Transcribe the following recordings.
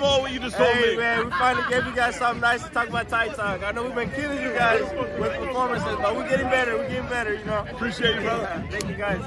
all what you just told me. Hey, man, we finally gave you guys something nice to talk about Tide Talk. I know we've been killing you guys with performances, but we're getting better. We're getting better, you know. Appreciate you, brother. Thank you, guys.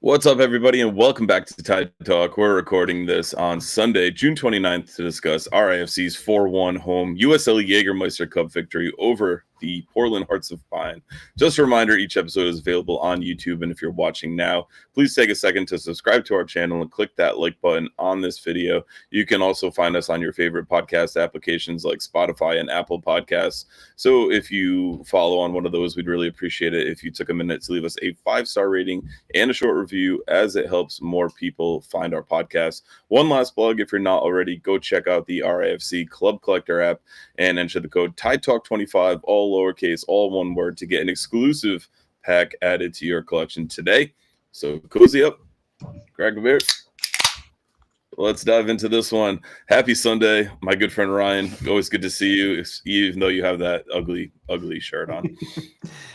What's up, everybody, and welcome back to Tide Talk. We're recording this on Sunday, June 29th, to discuss RIFC's 4-1 home USL Jagermeister Cup victory over the Portland Hearts of Pine. Just a reminder, each episode is available on YouTube, and if you're watching now, please take a second to subscribe to our channel and click that like button on this video. You can also find us on your favorite podcast applications like Spotify and Apple Podcasts. So if you follow on one of those, we'd really appreciate it if you took a minute to leave us a 5-star rating and a short review, as it helps more people find our podcast. One last plug, if you're not already, go check out the RIFC Club Collector app and enter the code TIDETALK25, all lowercase, all one word, to get an exclusive pack added to your collection today. So cozy up, grab a beer. Let's dive into this one. Happy Sunday, my good friend Ryan. Always good to see you, even though you have that ugly shirt on.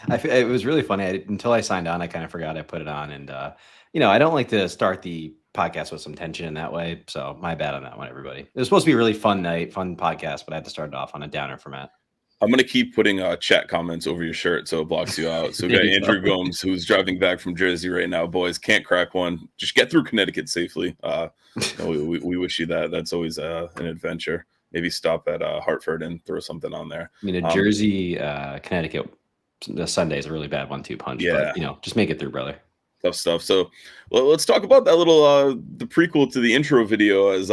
It was really funny. Until I signed on, I kind of forgot I put it on. And, I don't like to start the podcast with some tension in that way. So my bad on that one, everybody. It was supposed to be a really fun night, fun podcast, but I had to start it off on a downer for Matt. I'm going to keep putting chat comments over your shirt so it blocks you out. So we got Andrew Gomes, who's driving back from Jersey right now. Boys, can't crack one. Just get through Connecticut safely. We wish you that. That's always an adventure. Maybe stop at Hartford and throw something on there. I mean, a Jersey, Connecticut, the Sunday is a really bad 1-2 punch. Yeah. But, just make it through, brother. Tough stuff. So let's talk about that little the prequel to the intro video, as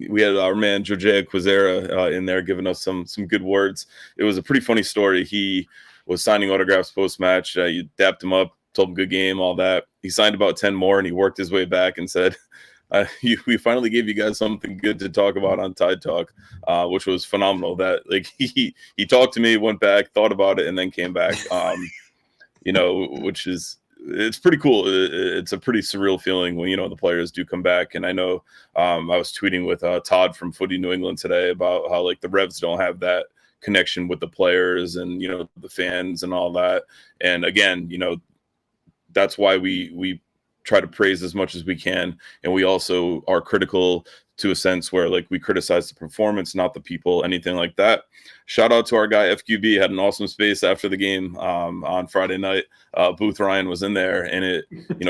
we had our man Jorge Quizera in there giving us some good words. It was a pretty funny story. He was signing autographs post-match. You dapped him up, told him good game, all that. He signed about 10 more, and he worked his way back and said, we finally gave you guys something good to talk about on Tide Talk, which was phenomenal. That he talked to me, went back, thought about it, and then came back. Which is, it's pretty cool. It's a pretty surreal feeling when, the players do come back. And I know I was tweeting with Todd from Footy New England today about how the Revs don't have that connection with the players and, the fans and all that. And again, that's why we try to praise as much as we can. And we also are critical to a sense where we criticize the performance, not the people, anything like that. Shout out to our guy FQB, had an awesome space after the game on Friday night. Booth Ryan was in there, and it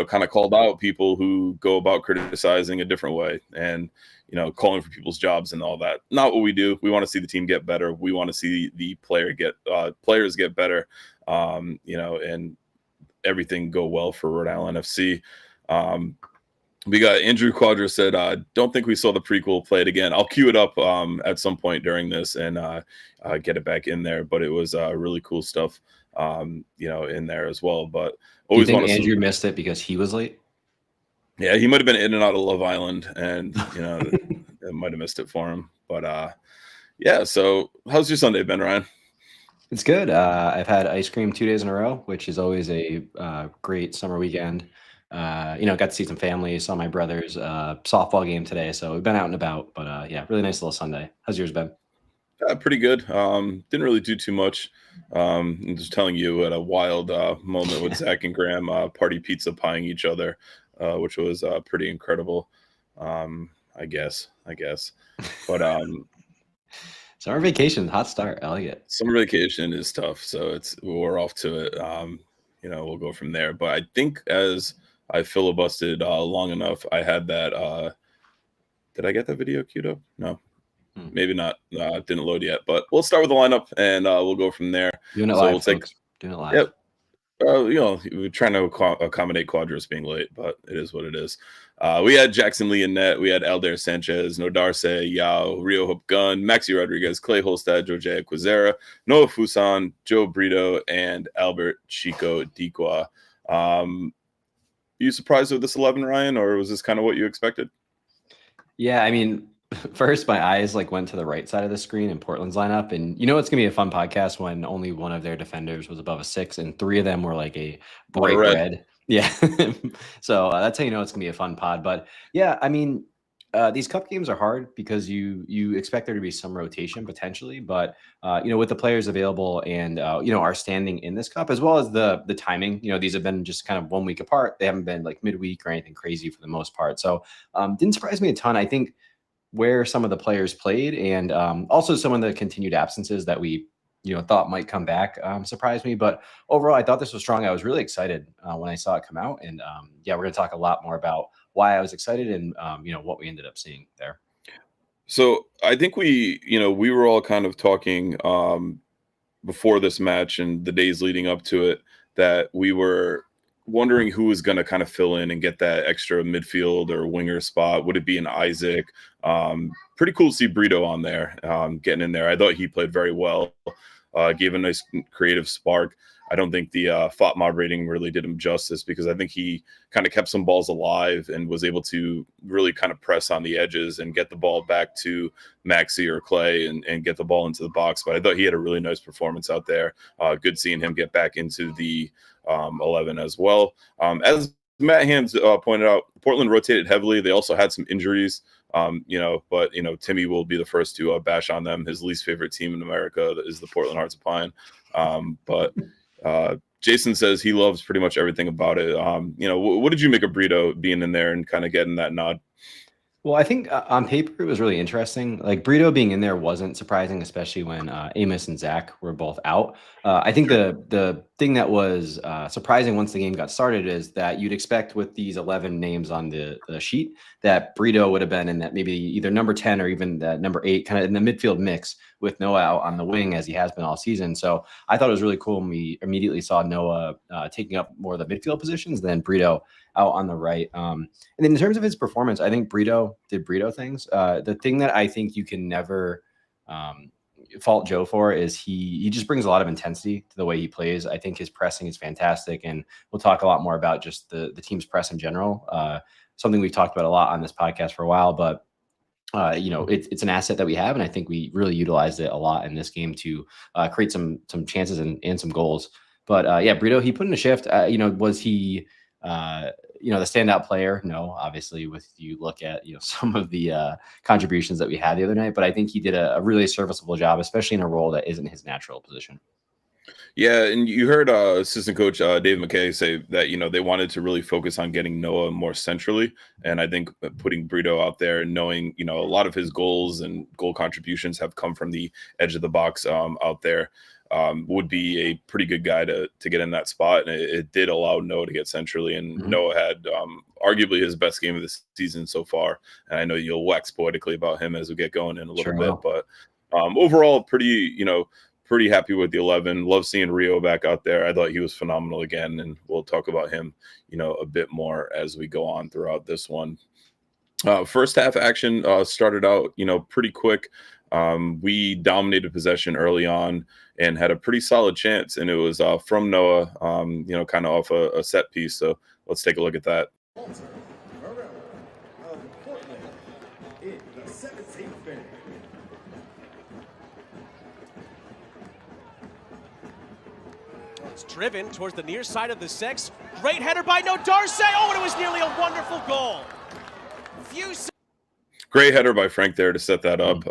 kind of called out people who go about criticizing a different way and calling for people's jobs and all that. Not what we do. We want to see the team get better. We want to see the players get better, and everything go well for Rhode Island FC. We got Andrew Quadra said, don't think we saw the prequel. Play it again. I'll cue it up at some point during this and get it back in there. But it was really cool stuff, in there as well. But always, do you think Andrew missed it because he was late? Yeah, he might have been in and out of Love Island, and it might have missed it for him. But yeah. So how's your Sunday been, Ryan? It's good. I've had ice cream 2 days in a row, which is always a great summer weekend. Got to see some family, saw my brother's softball game today, so we've been out and about. But yeah, really nice little Sunday. How's yours been? Pretty good. Didn't really do too much. I'm just telling you, at a wild moment with Zach and Graham party pizza pieing each other, which was pretty incredible. I guess. But summer vacation, hot start. I like it. Summer vacation is tough, so we're off to it. We'll go from there. But I think as I filibustered long enough, I had that. Did I get that video queued up? No, maybe not. It didn't load yet. But we'll start with the lineup, and we'll go from there. Doing it live, folks. Doing it live. Yep. We're trying to accommodate Quadras being late, but it is what it is. We had Jackson Lee in net. We had Aldair Sanchez, Nodarce, Yao, Rio Hope Gunn, Maxi Rodriguez, Clay Holstad, Jorge Quizera, Noah Fuson, Joe Brito, and Albert Chico Dikwa. You surprised with this 11, Ryan, or was this kind of what you expected? Yeah, I mean, First, my eyes like went to the right side of the screen in Portland's lineup, and it's gonna be a fun podcast when only one of their defenders was above a 6, and 3 of them were like a A lot of bright red. red. Yeah, so that's how you know it's gonna be a fun pod. But yeah, I mean, these cup games are hard because you expect there to be some rotation potentially, but with the players available and our standing in this cup as well as the timing, these have been just kind of 1 week apart. They haven't been like midweek or anything crazy for the most part. So didn't surprise me a ton. I think where some of the players played and also some of the continued absences that we thought might come back surprised me. But overall, I thought this was strong. I was really excited when I saw it come out. And yeah, we're going to talk a lot more about why I was excited and what we ended up seeing there. So I think we were all kind of talking before this match and the days leading up to it that we were wondering who was going to kind of fill in and get that extra midfield or winger spot. Would it be an Isaac? Pretty cool to see Brito on there, getting in there. I thought he played very well, gave a nice creative spark. I don't think the FOTMOB rating really did him justice because I think he kind of kept some balls alive and was able to really kind of press on the edges and get the ball back to Maxi or Clay and get the ball into the box. But I thought he had a really nice performance out there. Good seeing him get back into the 11 as well. As Matt Hams pointed out, Portland rotated heavily. They also had some injuries, but Timmy will be the first to bash on them. His least favorite team in America is the Portland Hearts of Pine. But Jason says he loves pretty much everything about it. What did you make of Brito being in there and kind of getting that nod? Well, I think on paper it was really interesting. Like Brito being in there wasn't surprising, especially when Amos and Zach were both out. I think the thing that was surprising once the game got started is that you'd expect with these 11 names on the sheet that Brito would have been in that maybe either number 10 or even that number 8, kind of in the midfield mix with Noah out on the wing as he has been all season. So I thought it was really cool when we immediately saw Noah taking up more of the midfield positions than Brito out on the right. And then in terms of his performance, I think Brito did Brito things. The thing that I think you can never fault Joe for is he just brings a lot of intensity to the way he plays. I think his pressing is fantastic, and we'll talk a lot more about just the team's press in general. Something we've talked about a lot on this podcast for a while, but it's an asset that we have, and I think we really utilized it a lot in this game to create some chances and some goals. But yeah, Brito, he put in a shift. Was he the standout player? No, obviously, with you look at some of the contributions that we had the other night, but I think he did a really serviceable job, especially in a role that isn't his natural position. Yeah, and you heard assistant coach Dave McKay say that they wanted to really focus on getting Noah more centrally, and I think putting Brito out there and knowing a lot of his goals and goal contributions have come from the edge of the box out there. Would be a pretty good guy to get in that spot. And it did allow Noah to get centrally. And Noah had arguably his best game of the season so far. And I know you'll wax poetically about him as we get going in a little bit. But overall, pretty happy with the 11. Love seeing Rio back out there. I thought he was phenomenal again. And we'll talk about him, a bit more as we go on throughout this one. First half action started out, pretty quick. We dominated possession early on and had a pretty solid chance, and it was from Noah, kind of off a set piece. So let's take a look at that. It's driven towards the near side of the 6. Great header by No Darcy. Oh, and it was nearly a wonderful goal. Great header by Frank there to set that up.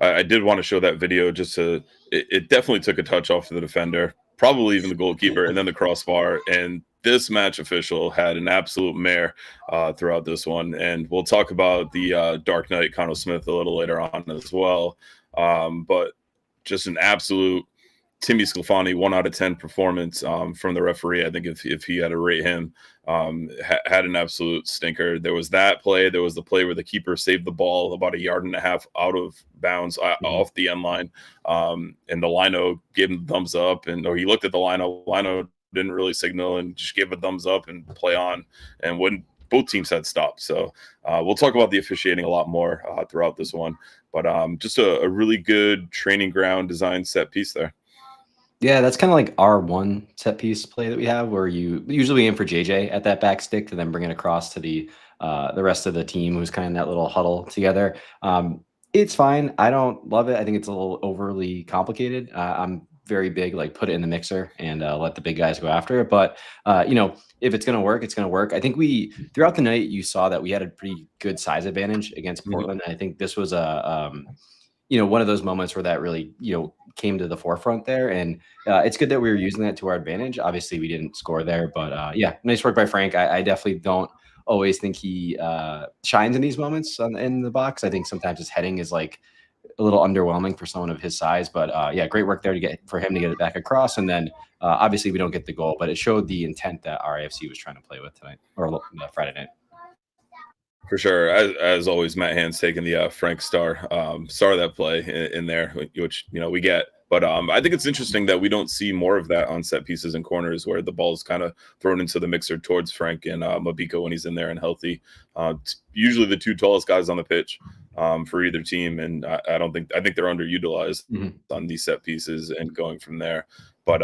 I did want to show that video just to it definitely took a touch off the defender, probably even the goalkeeper, and then the crossbar. And this match official had an absolute mare throughout this one. And we'll talk about the Dark Knight, Connell Smith, a little later on as well. But just an absolute Timmy Sclafani 1 out of 10 performance from the referee. I think if he had to rate him, had an absolute stinker. There was that play. There was the play where the keeper saved the ball about 1.5 yards out of bounds off the end line. And the lino gave him the thumbs up, or he looked at the lino. Lino didn't really signal and just gave a thumbs up and play on. And when both teams had stopped. So we'll talk about the officiating a lot more throughout this one. But just a really good training ground design set piece there. Yeah, that's kind of like our one set piece play that we have where you usually aim for JJ at that back stick to then bring it across to the the rest of the team who's kind of in that little huddle together. It's fine. I don't love it. I think it's a little overly complicated. I'm very big, like put it in the mixer and let the big guys go after it. But if it's going to work, it's going to work. I think throughout the night, you saw that we had a pretty good size advantage against Portland. I think this was one of those moments where that really, came to the forefront there. And it's good that we were using that to our advantage. Obviously we didn't score there, but nice work by Frank. I definitely don't always think he shines in these moments in the box. I think sometimes his heading is like a little underwhelming for someone of his size, but great work there for him to get it back across. And then obviously we don't get the goal, but it showed the intent that RIFC was trying to play with tonight or Friday night. For sure. As always, Matt Hand's taking the Frank star of that play in there, which, we get. But I think it's interesting that we don't see more of that on set pieces and corners where the ball is kind of thrown into the mixer towards Frank and Mabika when he's in there and healthy. Usually the two tallest guys on the pitch for either team. And I think they're underutilized on these set pieces and going from there. But,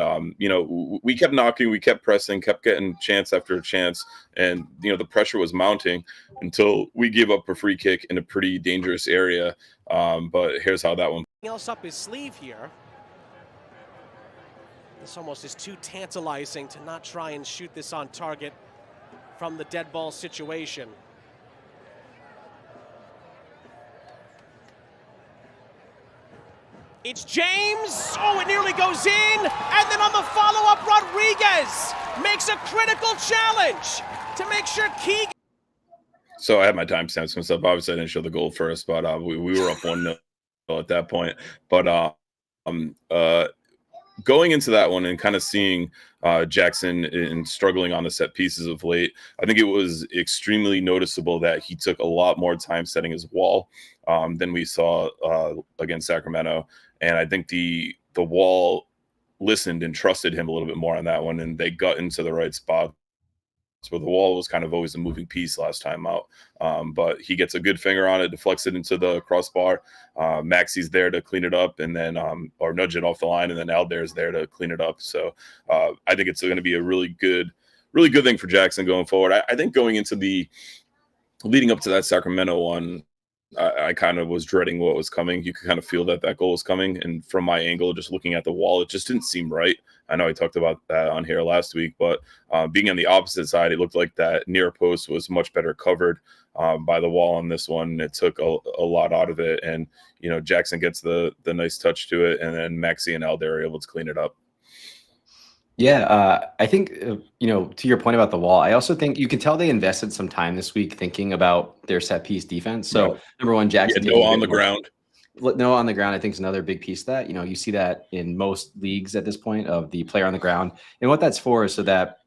we kept knocking, we kept pressing, kept getting chance after chance. And, the pressure was mounting until we gave up a free kick in a pretty dangerous area. But here's how that one. Else up his sleeve here. This almost is too tantalizing to not try and shoot this on target from the dead ball situation. It's James. Oh, it nearly goes in. And then on the follow-up, Rodriguez makes a critical challenge to make sure Keegan. So I had my timestamps and stuff. Obviously, I didn't show the goal first, but we were up 1-0 at that point. But going into that one and kind of seeing Jackson in struggling on the set pieces of late, I think it was extremely noticeable that he took a lot more time setting his wall than we saw against Sacramento. And I think the wall listened and trusted him a little bit more on that one, and they got into the right spot. So the wall was kind of always a moving piece last time out. But he gets a good finger on it, deflects it into the crossbar. Maxi's there to clean it up and then or nudge it off the line, and then Aldair's there to clean it up. So I think it's going to be a really good thing for Jackson going forward. I think going into leading up to that Sacramento one, I kind of was dreading what was coming. You could kind of feel that goal was coming. And from my angle, just looking at the wall, it just didn't seem right. I know I talked about that on here last week, but being on the opposite side, it looked like that near post was much better covered by the wall on this one. It took a lot out of it. And, Jackson gets the nice touch to it. And then Maxi and Aldair are able to clean it up. Yeah, I think, to your point about the wall, I also think you can tell they invested some time this week thinking about their set piece defense. So, Number one, Jackson. No on the ground. No on the ground, I think, is another big piece of that. You see that in most leagues at this point of the player on the ground. And what that's for is so that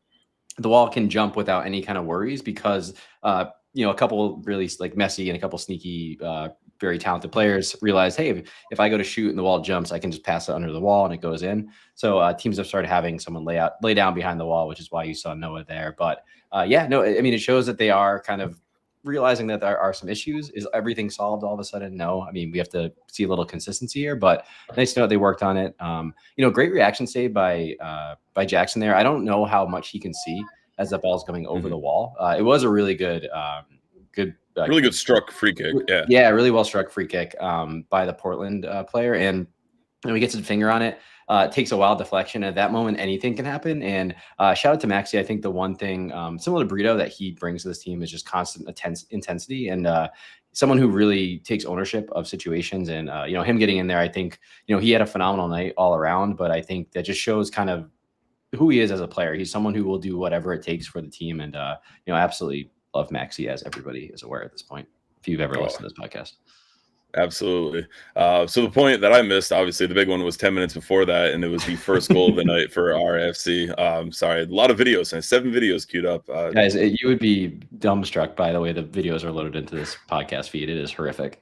the wall can jump without any kind of worries because, a couple really like Messi and a couple sneaky, very talented players realize, hey, if I go to shoot and the wall jumps, I can just pass it under the wall and it goes in. So teams have started having someone lay down behind the wall, which is why you saw Noah there. But it shows that they are kind of realizing that there are some issues. Is everything solved all of a sudden? No. We have to see a little consistency here, but nice to know they worked on it. Great reaction save by Jackson there. I don't know how much he can see as the ball's coming over the wall. It was a really good, really good struck free kick. Yeah, really well struck free kick by the Portland player. And he gets his finger on it. It takes a wild deflection. At that moment, anything can happen. And shout out to Maxi. I think the one thing similar to Brito that he brings to this team is just constant intensity and someone who really takes ownership of situations. And, him getting in there, I think, he had a phenomenal night all around. But I think that just shows kind of who he is as a player. He's someone who will do whatever it takes for the team. And, absolutely love Maxi, as everybody is aware at this point, if you've ever listened to this podcast. Absolutely. So the point that I missed, obviously the big one was 10 minutes before that, and it was the first goal of the night for RIFC. Sorry, a lot of videos, and 7 videos queued up. Guys, you would be dumbstruck by the way the videos are loaded into this podcast feed. It is horrific.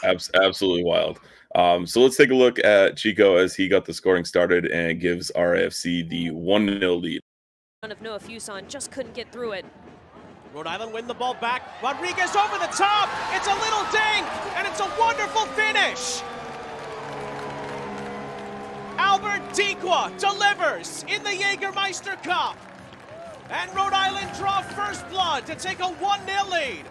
Absolutely wild. So let's take a look at Chico as he got the scoring started and gives RIFC the 1-0 lead. Of Noah Fuson just couldn't get through it. Rhode Island win the ball back. Rodriguez over the top. It's a little dink, and it's a wonderful finish. Albert Diqua delivers in the Jagermeister Cup. And Rhode Island draw first blood to take a 1-0 lead.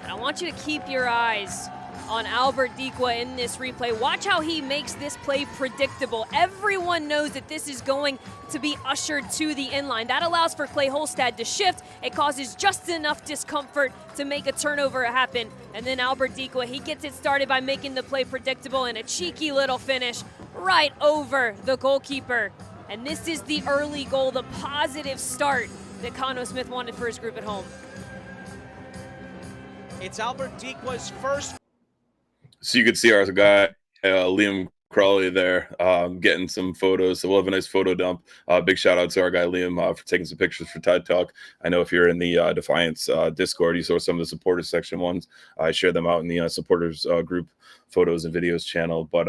I want you to keep your eyes on Albert Dikwa in this replay. Watch how he makes this play predictable. Everyone knows that this is going to be ushered to the inline. That allows for Clay Holstad to shift. It causes just enough discomfort to make a turnover happen. And then Albert Dikwa, he gets it started by making the play predictable and a cheeky little finish right over the goalkeeper. And this is the early goal, the positive start that Kano Smith wanted for his group at home. It's Albert Dikwa's first. So you could see our guy, Liam Crawley there, getting some photos. So we'll have a nice photo dump. Big shout out to our guy, Liam, for taking some pictures for Tide Talk. I know if you're in the Defiance Discord, you saw some of the supporters section ones. I shared them out in the supporters group photos and videos channel. But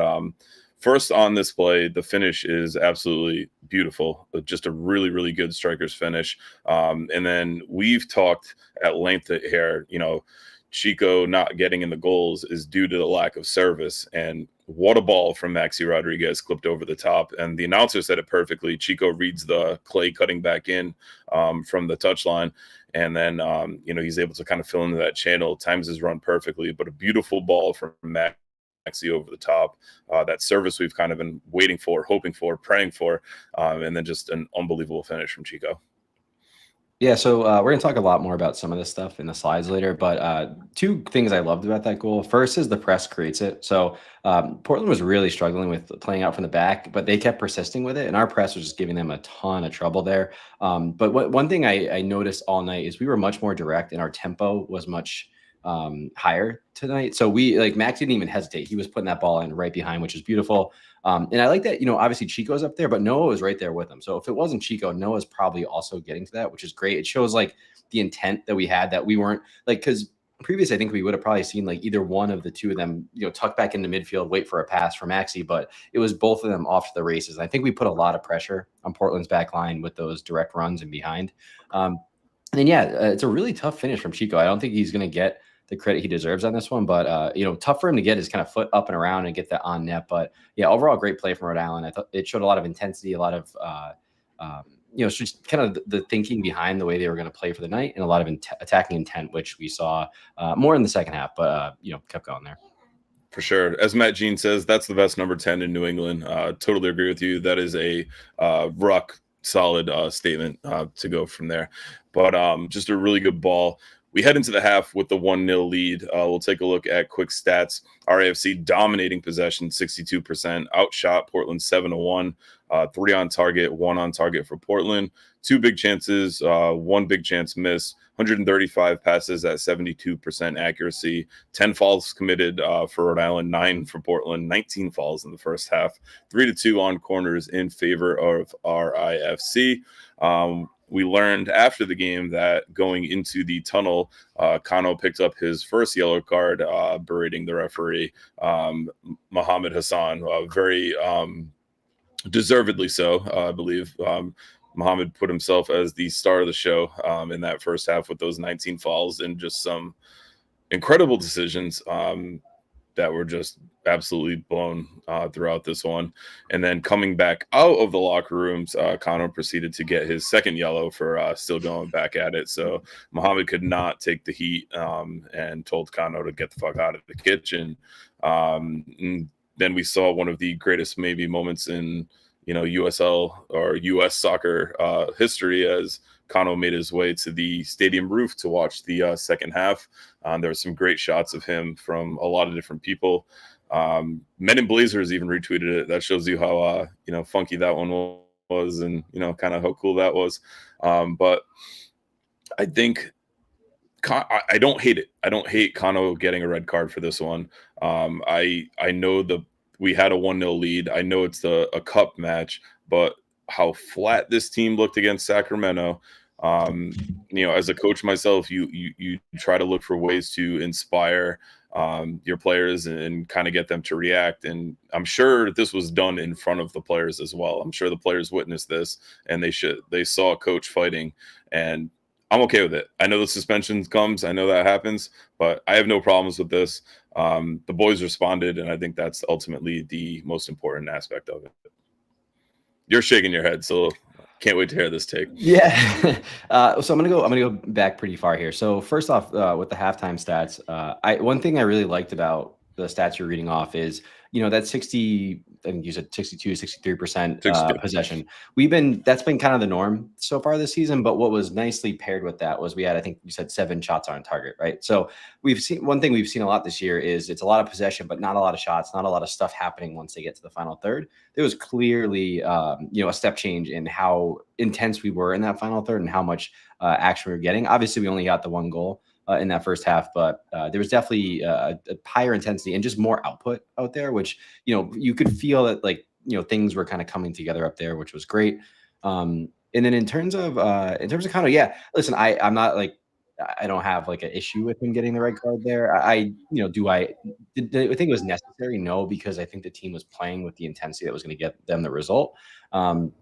first on this play, the finish is absolutely beautiful. Just a really, really good striker's finish. And then we've talked at length here, Chico not getting in the goals is due to the lack of service. And what a ball from Maxi Rodriguez, clipped over the top. And the announcer said it perfectly. Chico reads the Clay cutting back in from the touchline. And then, he's able to kind of fill into that channel, times his run perfectly. But a beautiful ball from Maxi over the top. That service we've kind of been waiting for, hoping for, praying for. And then just an unbelievable finish from Chico. Yeah, so we're going to talk a lot more about some of this stuff in the slides later, but two things I loved about that goal. First is the press creates it. So Portland was really struggling with playing out from the back, but they kept persisting with it, and our press was just giving them a ton of trouble there. But one thing I noticed all night is we were much more direct, and our tempo was much higher tonight. So Max didn't even hesitate. He was putting that ball in right behind, which is beautiful. And I like that, obviously Chico's up there, but Noah was right there with him. So if it wasn't Chico, Noah's probably also getting to that, which is great. It shows the intent that we had, that we weren't because previously I think we would have probably seen either one of the two of them, tuck back into midfield, wait for a pass from Maxi, but it was both of them off to the races. I think we put a lot of pressure on Portland's back line with those direct runs and behind. And then, it's a really tough finish from Chico. I don't think he's going to get the credit he deserves on this one, but tough for him to get his kind of foot up and around and get that on net. But yeah, overall great play from Rhode Island. I thought it showed a lot of intensity, a lot of just kind of the thinking behind the way they were going to play for the night, and a lot of attacking intent, which we saw more in the second half, but kept going there. For sure. As Matt Jean says, that's the best number 10 in New England. Totally agree with you. That is a rock solid statement to go from there. But just a really good ball. We head into the half with the 1-0 lead. We'll take a look at quick stats. RIFC dominating possession, 62%. Outshot Portland 7-1. 3 on target, 1 on target for Portland. 2 big chances, 1 big chance miss. 135 passes at 72% accuracy. 10 fouls committed for Rhode Island, 9 for Portland. 19 fouls in the first half. 3-2 on corners in favor of RIFC. We learned after the game that going into the tunnel, Kano picked up his first yellow card, berating the referee, Mohammed Hassan, very deservedly so, I believe. Mohammed put himself as the star of the show in that first half with those 19 fouls and just some incredible decisions that were just absolutely blown throughout this one. And then coming back out of the locker rooms, Kano proceeded to get his second yellow for still going back at it. So Mohammed could not take the heat and told Kano to get the fuck out of the kitchen. And then we saw one of the greatest maybe moments in USL or US soccer history as Kano made his way to the stadium roof to watch the second half. There were some great shots of him from a lot of different people. Men in Blazers even retweeted it. That shows you how funky that one was, and kind of how cool that was. But I think I don't hate it. I don't hate Kano getting a red card for this one. I know we had a 1-0 lead. I know it's a cup match, but how flat this team looked against Sacramento. As a coach myself, you try to look for ways to inspire your players and kind of get them to react. And I'm sure this was done in front of the players as well. I'm sure the players witnessed this and they saw a coach fighting. And I'm okay with it. I know the suspension comes. I know that happens, but I have no problems with this. The boys responded, and I think that's ultimately the most important aspect of it. You're shaking your head, so can't wait to hear this take. Yeah. So I'm gonna go back pretty far here. So first off, with the halftime stats, one thing I really liked about the stats you're reading off is, that 60, I think you said 62, 63% 62. possession. That's been kind of the norm so far this season. But what was nicely paired with that was we had, I think you said 7 shots on target, right? So one thing we've seen a lot this year is it's a lot of possession, but not a lot of shots, not a lot of stuff happening once they get to the final third. There was clearly, a step change in how intense we were in that final third and how much action we were getting. Obviously, we only got the 1 goal in that first half, but there was definitely a higher intensity and just more output out there, which, you could feel that things were kind of coming together up there, which was great. And then in terms of Kano, yeah, listen, I'm not I don't have an issue with him getting the red card there. Do I think it was necessary? No, because I think the team was playing with the intensity that was going to get them the result. And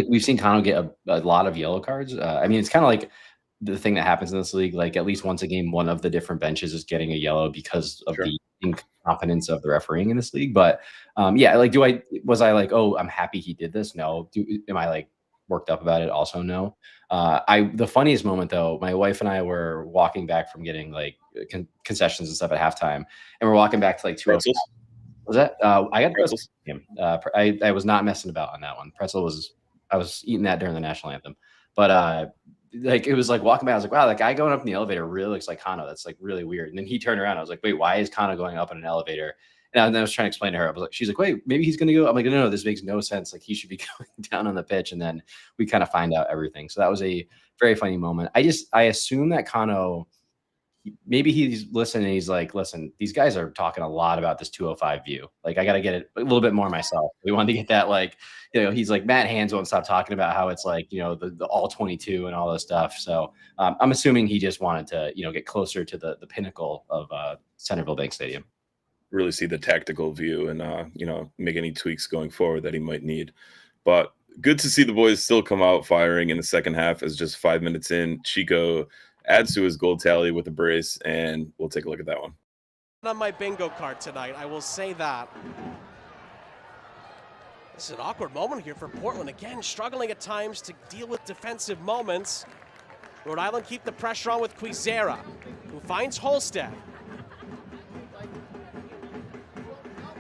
we've seen Kano get a lot of yellow cards. It's kind of like the thing that happens in this league. At least once a game, one of the different benches is getting a yellow because of the incompetence of the refereeing in this league. But was I oh, I'm happy he did this? No. Am I worked up about it? Also, no. The funniest moment though, my wife and I were walking back from getting concessions and stuff at halftime, and we're walking back to 2 Pretzels? Was that? I got Pretzels. I was not messing about on that one. I was eating that during the national anthem, but it was walking by. I was wow, that guy going up in the elevator really looks like Kano. That's really weird. And then he turned around. I was like, wait, why is Kano going up in an elevator? And I was trying to explain to her. She's like, wait, maybe he's going to go. I'm like, no, this makes no sense. He should be going down on the pitch. And then we kind of find out everything. So that was a very funny moment. I assume that Kano, maybe he's listening. He's listen, these guys are talking a lot about this 205 view. I got to get it a little bit more myself. We wanted to get that, he's Matt Hands won't stop talking about how it's the all 22 and all this stuff. So I'm assuming he just wanted to, get closer to the pinnacle of Centerville Bank Stadium. Really see the tactical view and, make any tweaks going forward that he might need. But good to see the boys still come out firing in the second half. As just 5 minutes in, Chico adds to his goal tally with a brace, and we'll take a look at that one. On my bingo card tonight, I will say that. This is an awkward moment here for Portland. Again, struggling at times to deal with defensive moments. Rhode Island keep the pressure on with Quizera, who finds Holstead.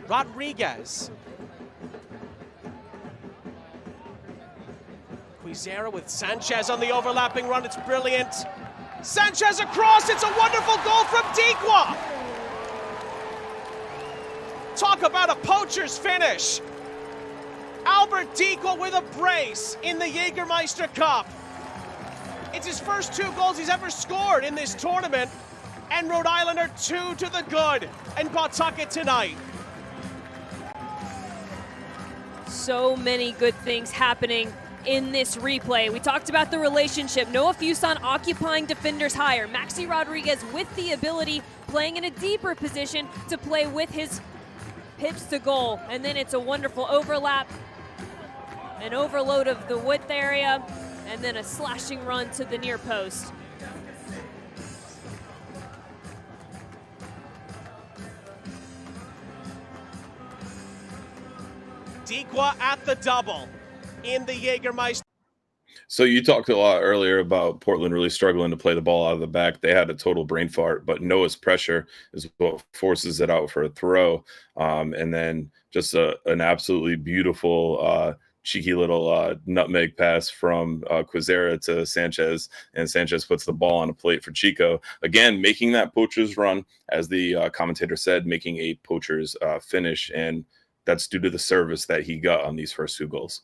Rodriguez. Quizera with Sanchez on the overlapping run. It's brilliant. Sanchez across. It's a wonderful goal from Dikwa. Talk about a poacher's finish. Albert Dikwa with a brace in the Jagermeister Cup. It's his first 2 goals he's ever scored in this tournament. And Rhode Island are 2 to the good in Pawtucket tonight. So many good things happening in this replay. We talked about the relationship. Noah Fuson occupying defenders higher. Maxi Rodriguez with the ability, playing in a deeper position to play with his hips to goal. And then it's a wonderful overlap, an overload of the width area, and then a slashing run to the near post. Dikwa at the double in the Jagermeister. So you talked a lot earlier about Portland really struggling to play the ball out of the back. They had a total brain fart, but Noah's pressure is what forces it out for a throw. And then just an absolutely beautiful, cheeky little nutmeg pass from Quizera to Sanchez, and Sanchez puts the ball on a plate for Chico. Again, making that poacher's run, as the commentator said, making a poacher's finish, and that's due to the service that he got on these first 2 goals.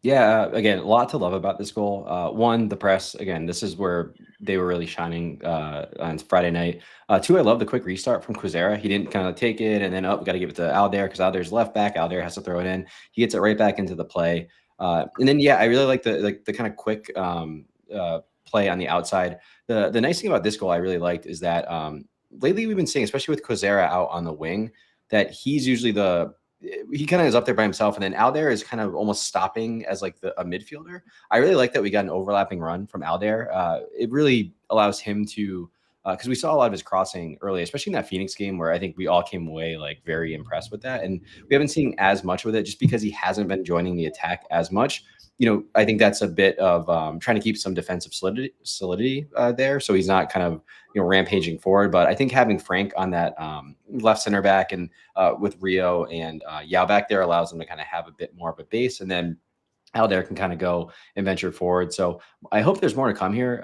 Yeah, again, a lot to love about this goal. One, the press. Again, this is where they were really shining on Friday night. 2, I love the quick restart from Quizera. He didn't kind of take it and then, we got to give it to Aldair because Aldair's left back. Aldair has to throw it in. He gets it right back into the play. And then, yeah, I really like the kind of quick play on the outside. The nice thing about this goal I really liked is that lately we've been seeing, especially with Quizera out on the wing, that he's usually the he kind of is up there by himself, and then Aldair is kind of almost stopping as like a midfielder. I really like that we got an overlapping run from Aldair. It really allows him to, because we saw a lot of his crossing early, especially in that Phoenix game, where I think we all came away like very impressed with that, and we haven't seen as much with it just because he hasn't been joining the attack as much. I think that's a bit of trying to keep some defensive solidity there, so he's not kind of rampaging forward. But I think having Frank on that left center back and with Rio and Yao back there allows them to kind of have a bit more of a base, and then Aldair can kind of go and venture forward. So I hope there's more to come here.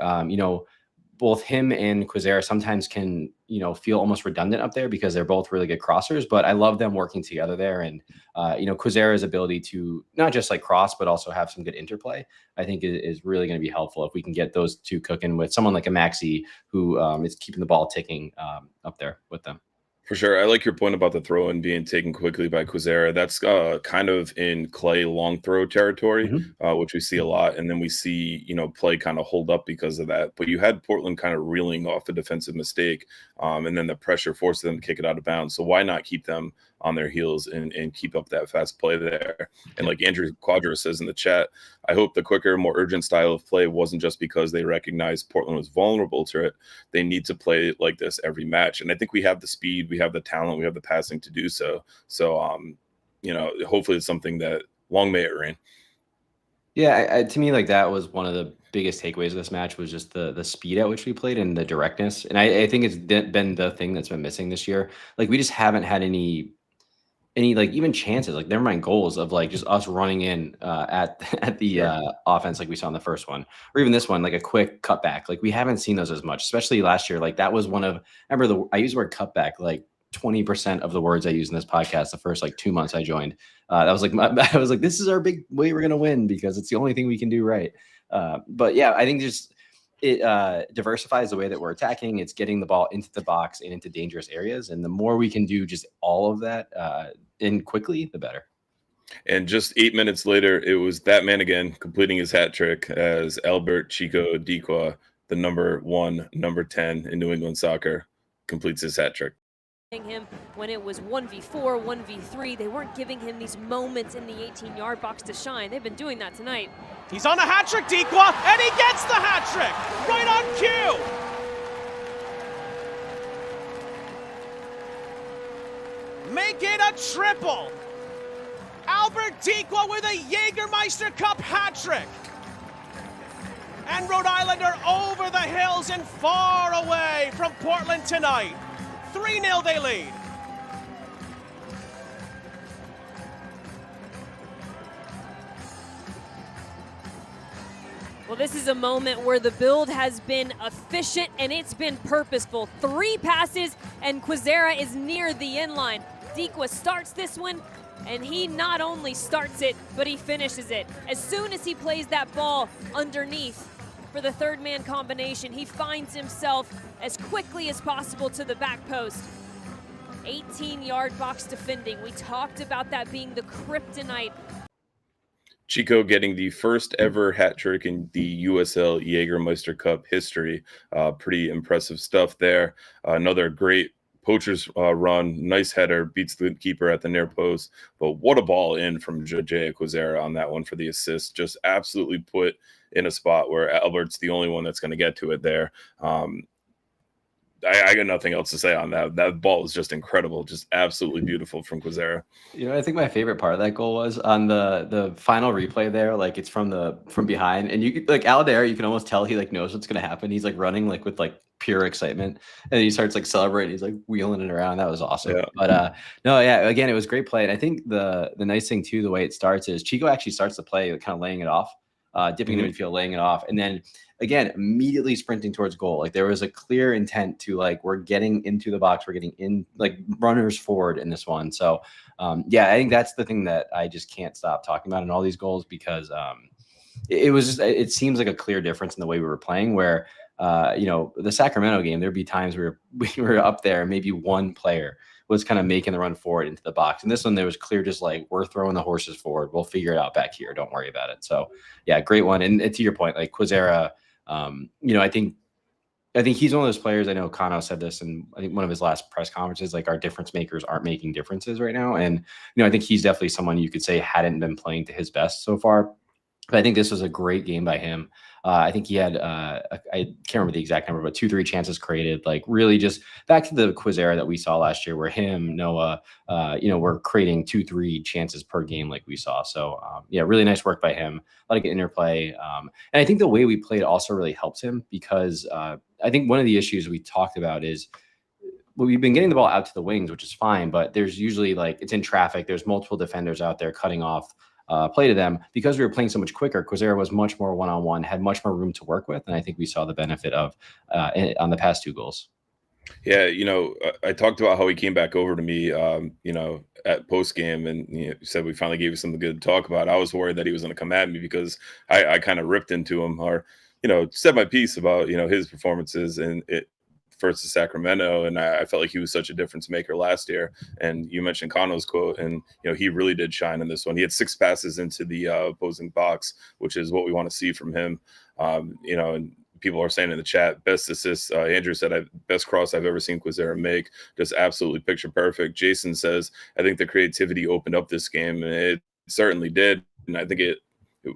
Both him and Quizera sometimes can, feel almost redundant up there because they're both really good crossers, but I love them working together there. And, Quizera's ability to not just like cross, but also have some good interplay, I think is really going to be helpful if we can get those two cooking with someone like a Maxi who is keeping the ball ticking up there with them. For sure. I like your point about the throw in being taken quickly by Quizera. That's kind of in Clay long throw territory, which we see a lot. And then we see, play kind of hold up because of that. But you had Portland kind of reeling off a defensive mistake. And then the pressure forced them to kick it out of bounds. So why not keep them on their heels and keep up that fast play there? And like Andrew Quadro says in the chat, I hope the quicker, more urgent style of play wasn't just because they recognized Portland was vulnerable to it. They need to play like this every match. And I think we have the speed, we have the talent, we have the passing to do so. So, hopefully it's something that long may it rain. Yeah, to me, like that was one of the biggest takeaways of this match was just the speed at which we played and the directness. And I think it's been the thing that's been missing this year. Like we just haven't had any like even chances, like never mind goals of like just us running in at the offense like we saw in the first one, or even this one, like a quick cutback. Like we haven't seen those as much, especially last year. Like that was one of, I used the word cutback like 20% of the words I used in this podcast the first like 2 months I joined. That was like I was like, this is our big way we're gonna win because it's the only thing we can do right. But yeah, I think just it diversifies the way that we're attacking. It's getting the ball into the box and into dangerous areas, and the more we can do just all of that in quickly, the better. And just 8 minutes later, it was that man again completing his hat trick as Albert Chico Dikwa, the number 10 in New England soccer, completes his hat trick. Him when it was 1v4, 1v3. They weren't giving him these moments in the 18-yard box to shine. They've been doing that tonight. He's on a hat trick, Dikwa, and he gets the hat trick right on cue. Make it a triple. Albert Dikwa with a Jagermeister Cup hat trick. And Rhode Island are over the hills and far away from Portland tonight. 3-0 they lead. Well, this is a moment where the build has been efficient and it's been purposeful. 3 passes and Quizera is near the inline. Dikwa starts this one and he not only starts it, but he finishes it. As soon as he plays that ball underneath for the third man combination, he finds himself as quickly as possible to the back post. 18-yard box defending. We talked about that being the kryptonite. Chico getting the first ever hat trick in the USL Jagermeister Cup history. Pretty impressive stuff there. Another great poacher's run. Nice header. Beats the keeper at the near post. But what a ball in from Jay Quizera on that one for the assist. Just absolutely put in a spot where Albert's the only one that's going to get to it there. I got nothing else to say on that. That ball was just incredible, just absolutely beautiful from Quizera. I think my favorite part of that goal was on the final replay there. Like it's from behind, and you could, like Aldair, you can almost tell he like knows what's gonna happen. He's like running like with like pure excitement, and he starts like celebrating. He's like wheeling it around. That was awesome. Yeah. But no, yeah, again, it was great play. And I think the nice thing too, the way it starts is Chico actually starts the play kind of laying it off. Dipping in the midfield, laying it off, and then again immediately sprinting towards goal. Like there was a clear intent to like we're getting into the box, we're getting in like runners forward in this one. So yeah, I think that's the thing that I just can't stop talking about in all these goals because it seems like a clear difference in the way we were playing. Where the Sacramento game, there'd be times where we were up there, maybe one player was kind of making the run forward into the box. And this one, there was clear, just like, we're throwing the horses forward. We'll figure it out back here. Don't worry about it. So yeah, great one. And to your point, like Quizera, I think I think he's one of those players. I know Kano said this in I think one of his last press conferences, like our difference makers aren't making differences right now. And, I think he's definitely someone you could say hadn't been playing to his best so far. But I think this was a great game by him. I think he had, I can't remember the exact number, but 2-3 chances created, like really just back to the Quizera that we saw last year where him, Noah, we're creating 2-3 chances per game like we saw. So, yeah, really nice work by him. A lot of good interplay. And I think the way we played also really helped him because I think one of the issues we talked about is we've been getting the ball out to the wings, which is fine, but there's usually like it's in traffic. There's multiple defenders out there cutting off play to them. Because we were playing so much quicker, Quizera was much more one-on-one, had much more room to work with, and I think we saw the benefit of on the past 2 goals. Yeah, I talked about how he came back over to me, at post game, and said we finally gave you something good to talk about. I was worried that he was going to come at me because I kind of ripped into him, or said my piece about his performances and it versus Sacramento, and I felt like he was such a difference maker last year. And you mentioned Kano's quote, and he really did shine in this one. He had 6 passes into the opposing box, which is what we want to see from him. And people are saying in the chat, best assist. Andrew said, best cross I've ever seen Quizera make. Just absolutely picture perfect. Jason says, I think the creativity opened up this game, and it certainly did. And I think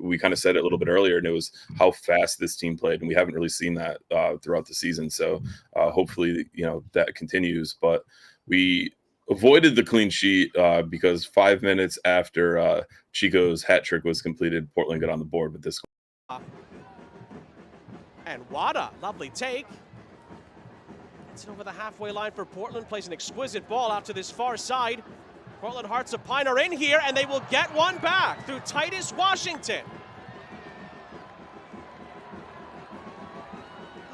we kind of said it a little bit earlier, and it was how fast this team played, and we haven't really seen that throughout the season. So hopefully, that continues. But we avoided the clean sheet because 5 minutes after Chico's hat trick was completed, Portland got on the board with this. And Wada, lovely take. It's over the halfway line for Portland, plays an exquisite ball out to this far side. Portland Hearts of Pine are in here, and they will get one back through Titus Washington.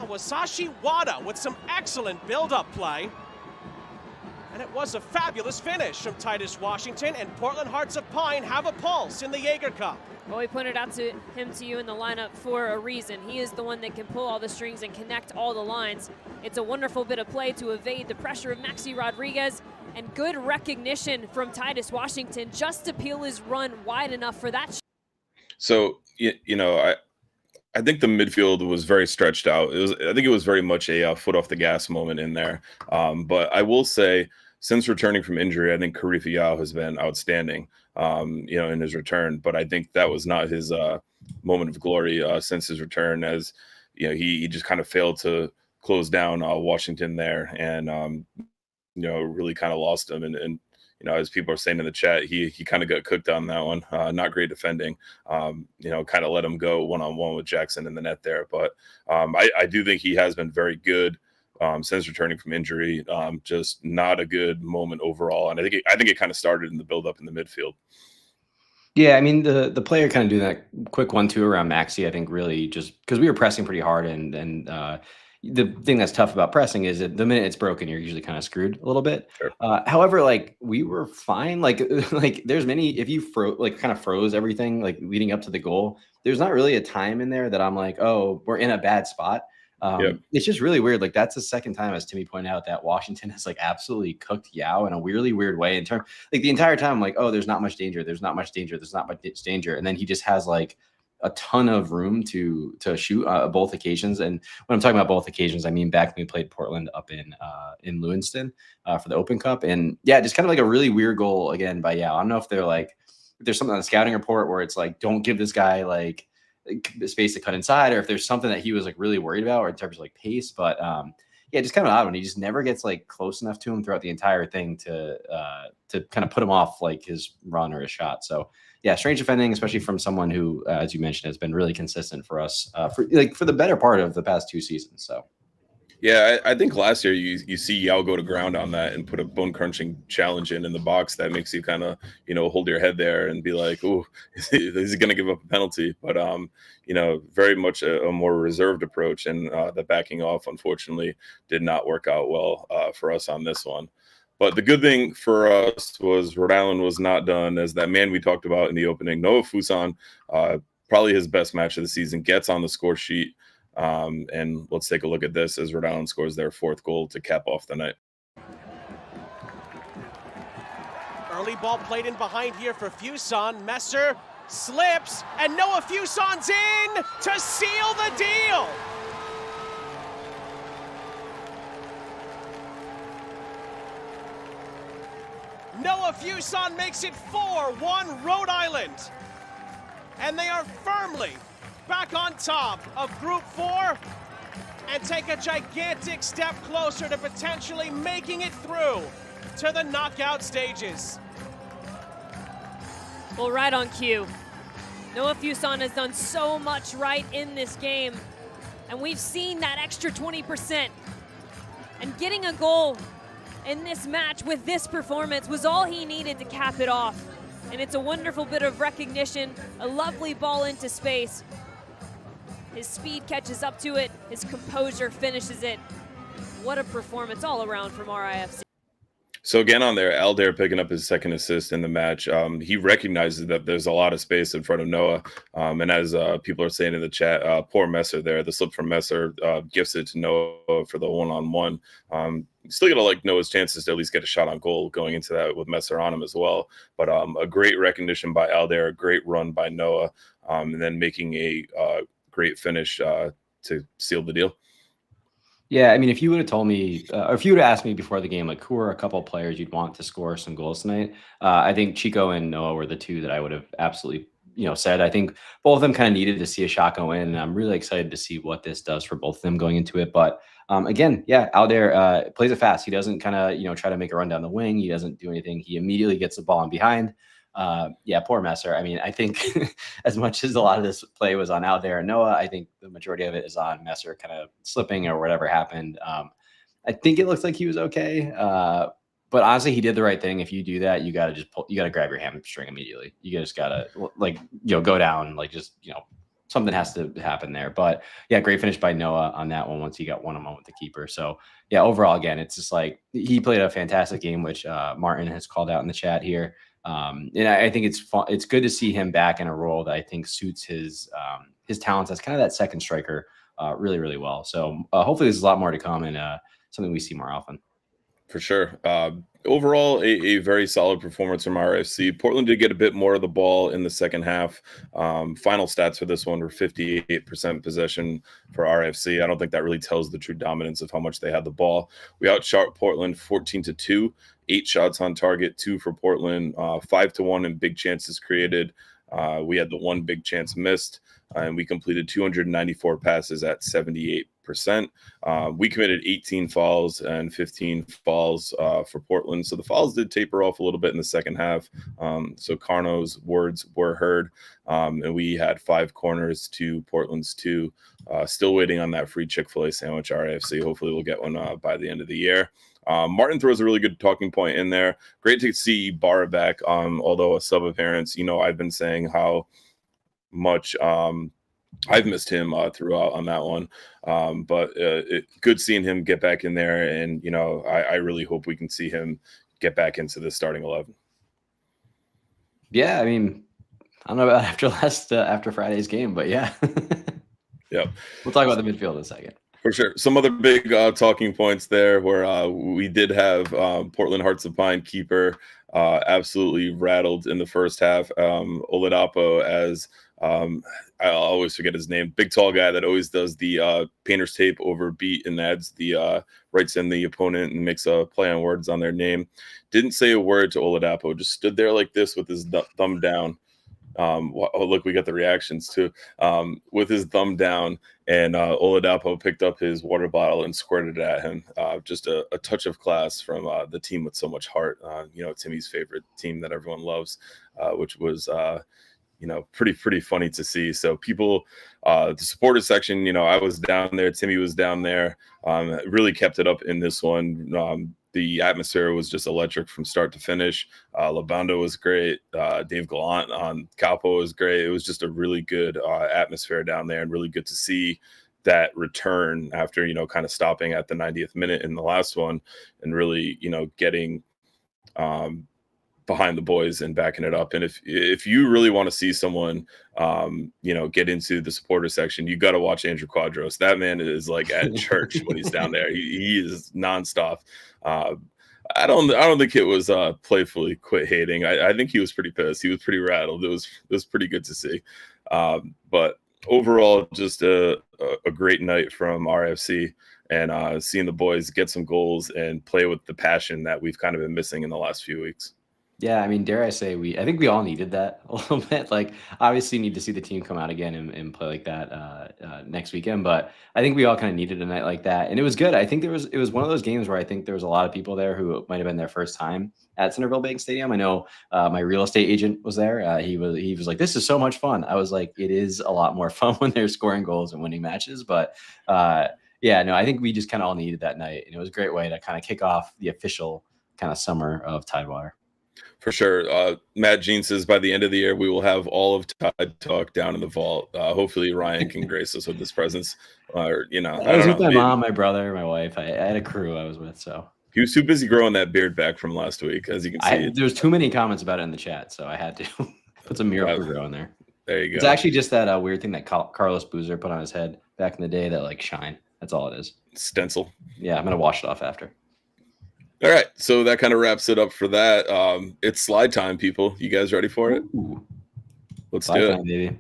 Wasashi Wada with some excellent build-up play. And it was a fabulous finish from Titus Washington, and Portland Hearts of Pine have a pulse in the Jaeger Cup. Well, we pointed out to you in the lineup for a reason. He is the one that can pull all the strings and connect all the lines. It's a wonderful bit of play to evade the pressure of Maxi Rodriguez, and good recognition from Titus Washington just to peel his run wide enough for that. So, I think the midfield was very stretched out. I think it was very much a foot off the gas moment in there. But I will say, since returning from injury, I think Karifa Yao has been outstanding, in his return. But I think that was not his moment of glory since his return, as he just kind of failed to close down Washington there, and really kind of lost him. And as people are saying in the chat, he kind of got cooked on that one. Not great defending. Kind of let him go one-on-one with Jackson in the net there. But I do think he has been very good since returning from injury. Just not a good moment overall. And I think it kind of started in the build-up in the midfield. Yeah, I mean, the player kind of doing that quick 1-2 around Maxi, I think really just because we were pressing pretty hard, and the thing that's tough about pressing is that the minute it's broken, you're usually kind of screwed a little bit. Sure. However, like we were fine. Like there's many, if you kind of froze everything like leading up to the goal, there's not really a time in there that I'm like, oh, we're in a bad spot. It's just really weird. Like that's the second time, as Timmy pointed out, that Washington has like absolutely cooked Yao in a weirdly weird way. In terms, like the entire time, I'm like, oh, there's not much danger. There's not much danger. There's not much danger. And then he just has like a ton of room to shoot both occasions. And when I'm talking about both occasions, I mean back when we played Portland up in Lewiston for the Open Cup. And yeah, just kind of like a really weird goal again by Yao. I don't know if there's something on the scouting report where it's like, don't give this guy like space to cut inside, or if there's something that he was like really worried about, or in terms of like pace. But yeah, just kind of odd when he just never gets like close enough to him throughout the entire thing to kind of put him off like his run or his shot. So yeah, strange defending, especially from someone who, as you mentioned, has been really consistent for us for the better part of the past 2 seasons. So yeah, I think last year you see Yao go to ground on that and put a bone crunching challenge in the box that makes you kind of hold your head there and be like, oh, is he going to give up a penalty? But very much a more reserved approach, and the backing off unfortunately did not work out well for us on this one. But the good thing for us was Rhode Island was not done, as that man we talked about in the opening, Noah Fuson, probably his best match of the season, gets on the score sheet. And let's take a look at this as Rhode Island scores their 4th goal to cap off the night. Early ball played in behind here for Fuson. Messer slips, and Noah Fuson's in to seal the deal. Noah Fuson makes it 4-1 Rhode Island. And they are firmly back on top of Group 4 and take a gigantic step closer to potentially making it through to the knockout stages. Well, right on cue. Noah Fuson has done so much right in this game, and we've seen that extra 20%. And getting a goal in this match with this performance was all he needed to cap it off. And it's a wonderful bit of recognition, a lovely ball into space. His speed catches up to it, his composure finishes it. What a performance all around from RIFC. So again, on there, Aldair picking up his second assist in the match. He recognizes that there's a lot of space in front of Noah. And as people are saying in the chat, poor Messer there. The slip from Messer gifts it to Noah for the one-on-one. Still got to like Noah's chances to at least get a shot on goal going into that with Messer on him as well. But a great recognition by Aldair, a great run by Noah, and then making a great finish to seal the deal. Yeah, I mean, if you would have told me, or if you would have asked me before the game, like, who are a couple of players you'd want to score some goals tonight, I think Chico and Noah were the two that I would have absolutely, said. I think both of them kind of needed to see a shot go in, and I'm really excited to see what this does for both of them going into it. But again, yeah, Aldair plays it fast. He doesn't kind of, try to make a run down the wing. He doesn't do anything. He immediately gets the ball in behind. Yeah, poor Messer. I mean, I think as much as a lot of this play was on Aldair and Noah, I think the majority of it is on Messer kind of slipping or whatever happened. I think it looks like he was okay. But honestly, he did the right thing. If you do that, you got to just you got to grab your hamstring immediately. You just got to go down, something has to happen there. But yeah, great finish by Noah on that one once he got one-on-one with the keeper. So yeah, overall, again, it's just like he played a fantastic game, which Martin has called out in the chat here. And I think it's fun. It's good to see him back in a role that I think suits his talents as kind of that second striker really, really well. So hopefully there's a lot more to come and something we see more often. For sure. Overall, a very solid performance from RIFC. Portland did get a bit more of the ball in the second half. Final stats for this one were 58% possession for RIFC. I don't think that really tells the true dominance of how much they had the ball. We outshot Portland 14-2, 8 shots on target, 2 for Portland, 5-1 in big chances created. We had the 1 big chance missed, and we completed 294 passes at 78%. We committed 18 fouls and 15 fouls for Portland. So the fouls did taper off a little bit in the second half. So Carno's words were heard. And we had 5 corners to Portland's 2. Still waiting on that free Chick-fil-A sandwich, RIFC. Hopefully we'll get one by the end of the year. Martin throws a really good talking point in there. Great to see Barra back, although a sub appearance. I've been saying how much I've missed him throughout on that one. But good seeing him get back in there. And, I really hope we can see him get back into the starting 11. Yeah, I mean, I don't know about after Friday's game, but yeah. Yep. We'll talk about the midfield in a second. For sure. Some other big talking points there where we did have Portland Hearts of Pine keeper absolutely rattled in the first half. Oladapo, as I always forget his name, big tall guy that always does the painter's tape over beat and adds the writes in the opponent and makes a play on words on their name. Didn't say a word to Oladapo, just stood there like this with his thumb down. Look, we got the reactions too. With his thumb down, and Oladapo picked up his water bottle and squirted it at him. Just a touch of class from the team with so much heart. Timmy's favorite team that everyone loves, which was pretty funny to see. So people, the supporter section, I was down there, Timmy was down there, really kept it up in this one. The atmosphere was just electric from start to finish. Labando was great. Dave Gallant on Capo was great. It was just a really good atmosphere down there, and really good to see that return after, kind of stopping at the 90th minute in the last one, and really, getting behind the boys and backing it up. And if you really want to see someone, get into the supporter section, you got to watch Andrew Quadros. That man is like at church when he's down there. He is nonstop. I don't think it was playfully quit hating. I think he was pretty pissed. He was pretty rattled. It was pretty good to see. But overall, just a great night from RFC, and seeing the boys get some goals and play with the passion that we've kind of been missing in the last few weeks. Yeah, I mean, dare I say I think we all needed that a little bit. Like, obviously, need to see the team come out again and play like that next weekend. But I think we all kind of needed a night like that, and it was good. I think it was one of those games where I think there was a lot of people there who might have been their first time at Centerville Bank Stadium. I know my real estate agent was there. He was like, "This is so much fun." I was like, "It is a lot more fun when they're scoring goals and winning matches." But yeah, no, I think we just kind of all needed that night, and it was a great way to kind of kick off the official kind of summer of Tidewater. For sure. Matt Jean says by the end of the year, we will have all of Tide Talk down in the vault. Hopefully Ryan can grace us with his presence. Or, you know, I was with my maybe. mom, my brother, my wife. I had a crew I was with, so He was too busy growing that beard back from last week, as you can see. there was too many comments about it in the chat, so I had to put some Miracle-Gro in there. There you go. It's actually just that weird thing that Carlos Boozer put on his head back in the day that like shine. That's all it is. Stencil. Yeah, I'm gonna wash it off after. All right, so that kind of wraps it up for that. It's slide time, people. You guys ready for it? Ooh. Let's Slide do time, it. baby.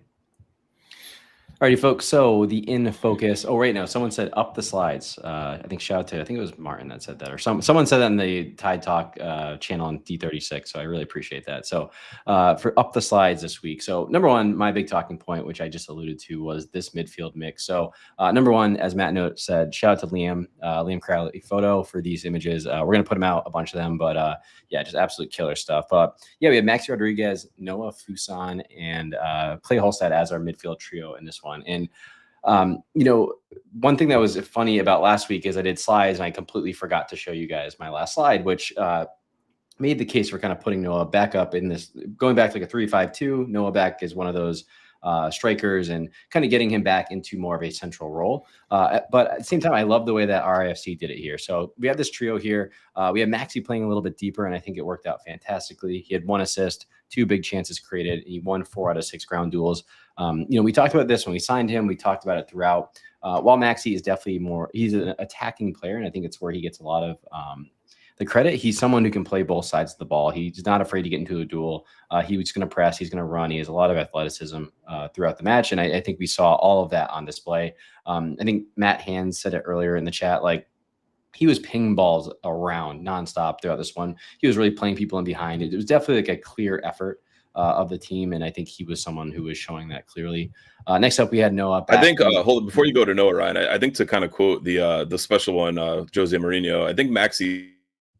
Alrighty, folks. So the in focus. Oh, right now, someone said up the slides. I think it was Martin that said that, or someone said that in the Tide Talk channel on D36. So I really appreciate that. So for up the slides this week. So number one, my big talking point, which I just alluded to, was this midfield mix. So number one, as Matt Note said, shout out to Liam Crowley photo for these images. We're gonna put them out, a bunch of them, but yeah, just absolute killer stuff. Yeah, we have Maxi Rodriguez, Noah Fuson, and Clay Holstad as our midfield trio in this one. And you know, one thing that was funny about last week is I did slides and I completely forgot to show you guys my last slide, which made the case for kind of putting Noah back up in this, going back to like a 3-5-2. Noah back is one of those strikers and kind of getting him back into more of a central role. But at the same time, I love the way that RIFC did it here. So we have this trio here. We have Maxi playing a little bit deeper, and I think it worked out fantastically. He had 1 assist, 2 big chances created. He won 4 out of 6 ground duels. You know, we talked about this when we signed him. We talked about it throughout. While Maxi is definitely he's an attacking player, and I think it's where he gets a lot of the credit. He's someone who can play both sides of the ball. He's not afraid to get into a duel. He's going to press. He's going to run. He has a lot of athleticism throughout the match, and I think we saw all of that on display. I think Matt Hands said it earlier in the chat, like, he was ping balls around nonstop throughout this one. He was really playing people in behind. It was definitely like a clear effort of the team, and I think he was someone who was showing that clearly. Next up, we had Noah. I think hold on, before you go to Noah, Ryan, I think to kind of quote the special one, Jose Mourinho, I think Maxi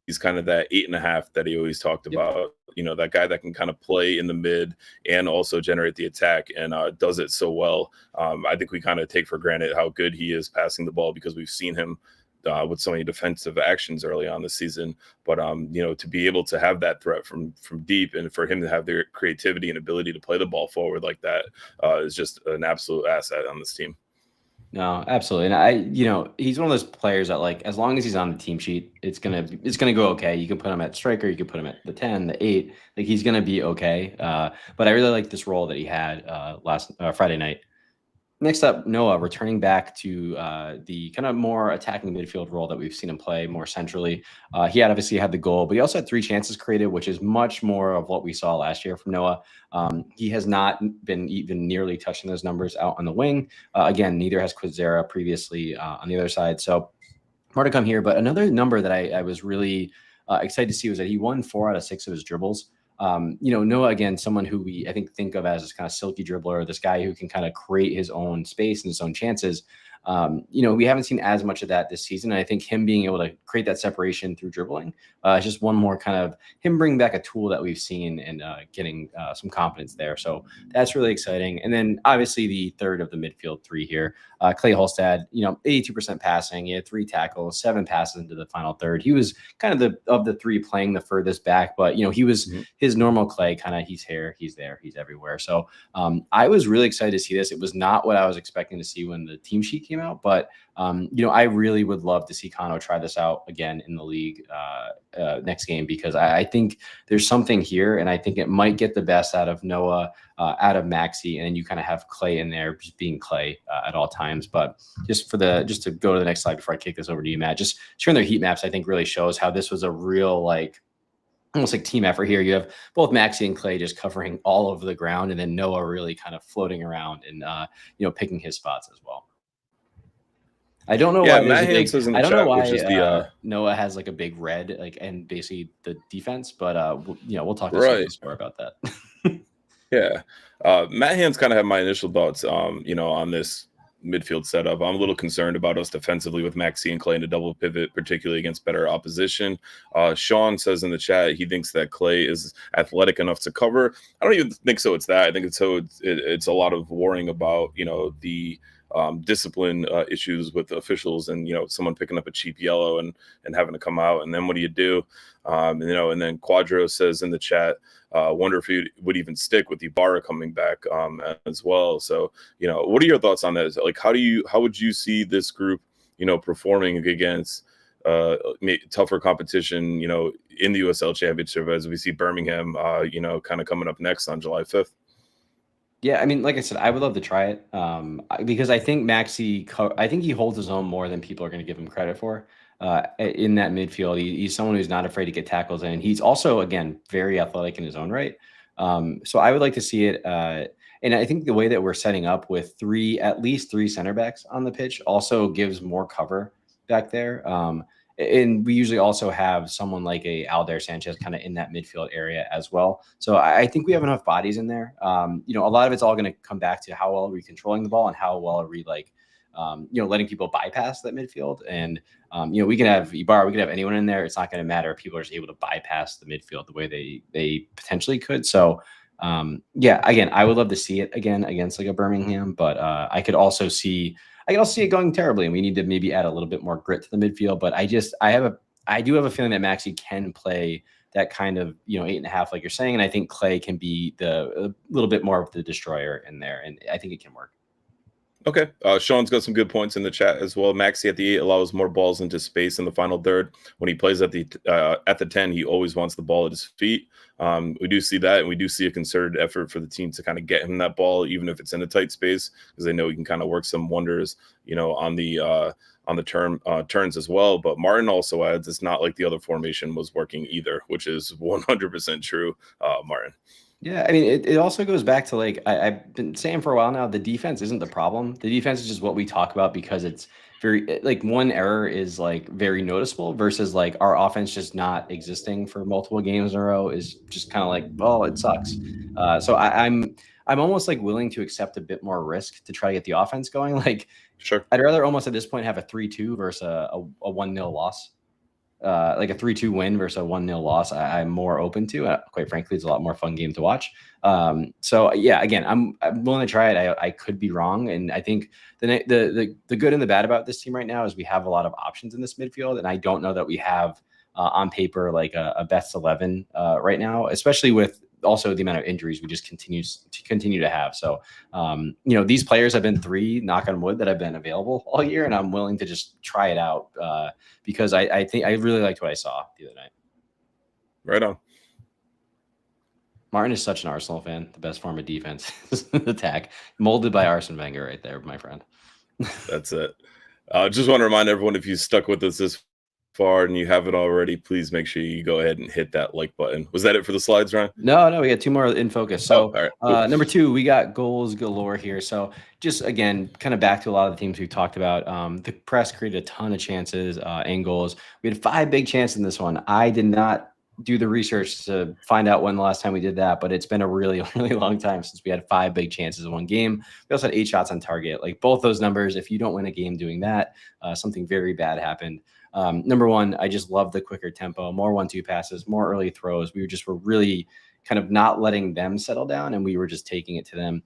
is kind of that 8.5 that he always talked about. Yep. You know, that guy that can kind of play in the mid and also generate the attack, and does it so well. I think we kind of take for granted how good he is passing the ball because we've seen him with so many defensive actions early on this season. But, you know, to be able to have that threat from deep, and for him to have their creativity and ability to play the ball forward like that is just an absolute asset on this team. No, absolutely. And you know, he's one of those players that, like, as long as he's on the team sheet, it's gonna go okay. You can put him at striker, you can put him at the 10, the 8, like, he's gonna be okay. But I really like this role that he had last Friday night. Next up, Noah returning back to the kind of more attacking midfield role that we've seen him play more centrally. He obviously had the goal, but he also had 3 chances created, which is much more of what we saw last year from Noah. He has not been even nearly touching those numbers out on the wing. Again, neither has Quizera previously on the other side. So more to come here. But another number that I was really excited to see was that he won 4 out of 6 of his dribbles. You know, Noah, again, someone who I think of as this kind of silky dribbler, this guy who can kind of create his own space and his own chances. You know, we haven't seen as much of that this season. And I think him being able to create that separation through dribbling is just one more kind of him bringing back a tool that we've seen and getting some confidence there. So that's really exciting. And then obviously the third of the midfield 3 here, Clay Holstad, you know, 82% passing. He had 3 tackles, 7 passes into the final third. He was kind of the 3 playing the furthest back, but, you know, he was his normal Clay, kind of he's here, he's there, he's everywhere. So I was really excited to see this. It was not what I was expecting to see when the team sheet came out, but you know, I really would love to see Kano try this out again in the league next game, because I think there's something here, and I think it might get the best out of Noah, out of Maxi, and then you kind of have Clay in there just being Clay at all times. But just to go to the next slide before I kick this over to you, Matt, just showing their heat maps, I think really shows how this was a real, like, almost like team effort here. You have both Maxi and Clay just covering all of the ground, and then Noah really kind of floating around and you know, picking his spots as well. I don't know Yeah, why there's Matt a Hand big. says in I the don't know chat, which why is the Noah has like a big red, like, and basically the defense. But we'll talk to right. SofaScore about that. Yeah. Matt Hand's kind of had my initial thoughts, on this midfield setup. I'm a little concerned about us defensively with Maxi and Clay in a double pivot, particularly against better opposition. Sean says in the chat he thinks that Clay is athletic enough to cover. I don't even think so. It's that. I think it's a lot of worrying about, the discipline issues with the officials and, someone picking up a cheap yellow and having to come out. And then what do you do? And then Quadro says in the chat, wonder if he would even stick with Ibarra coming back as well. So, what are your thoughts on that? Like, how would you see this group, performing against tougher competition, in the USL Championship as we see Birmingham, kind of coming up next on July 5th? Yeah, I mean, like I said, I would love to try it because I think I think he holds his own more than people are going to give him credit for in that midfield. He's someone who's not afraid to get tackles in. He's also, again, very athletic in his own right. So I would like to see it. And I think the way that we're setting up with at least three center backs on the pitch also gives more cover back there. And we usually also have someone like a Aldair Sanchez kind of in that midfield area as well. So I think we have enough bodies in there. A lot of it's all going to come back to how well are we controlling the ball and how well are we letting people bypass that midfield. And, we can have Ibarra, we can have anyone in there. It's not going to matter if people are just able to bypass the midfield the way they potentially could. So, again, I would love to see it again against like a Birmingham, but I could also see it going terribly, and we need to maybe add a little bit more grit to the midfield. But I do have a feeling that Maxi can play that kind of 8.5, like you're saying, and I think Clay can be a little bit more of the destroyer in there, and I think it can work. Okay. Sean's got some good points in the chat as well. Maxi at the 8 allows more balls into space in the final third. When he plays at the 10, he always wants the ball at his feet. We do see that, and we do see a concerted effort for the team to kind of get him that ball, even if it's in a tight space, because they know he can kind of work some wonders, on the turns as well. But Martin also adds it's not like the other formation was working either, which is 100% true, Martin. Yeah, I mean, it also goes back to I've been saying for a while now, the defense isn't the problem. The defense is just what we talk about because it's very one error is very noticeable versus our offense just not existing for multiple games in a row is just kind of it sucks. So I'm almost willing to accept a bit more risk to try to get the offense going. Sure, I'd rather almost at this point have a 3-2 versus a 1-0 loss. A 3-2 win versus a 1-0 loss, I'm more open to. Quite frankly, it's a lot more fun game to watch. So yeah, again, I'm willing to try it. I could be wrong, and I think the good and the bad about this team right now is we have a lot of options in this midfield, and I don't know that we have on paper a best 11 right now, especially with also the amount of injuries we just continue to have. So, these players have been 3, knock on wood, that have been available all year, and I'm willing to just try it out because I think I really liked what I saw the other night. Right on. Martin is such an Arsenal fan. The best form of defense is attack, molded by Arsene Wenger, right there, my friend. That's it. Just want to remind everyone, if you stuck with us this far and you haven't already, please make sure you go ahead and hit that like button. Was that it for the slides, Ryan? No, we got 2 more in focus. So all right, cool. Number 2, we got goals galore here. So just again, kind of back to a lot of the teams we've talked about. The press created a ton of chances and goals. We had 5 big chances in this one. I did not do the research to find out when the last time we did that, but it's been a really, really long time since we had 5 big chances in one game. We also had 8 shots on target. Both those numbers, if you don't win a game doing that, something very bad happened. Number 1, I just love the quicker tempo, more 1-2 passes, more early throws. We were really kind of not letting them settle down, and we were just taking it to them.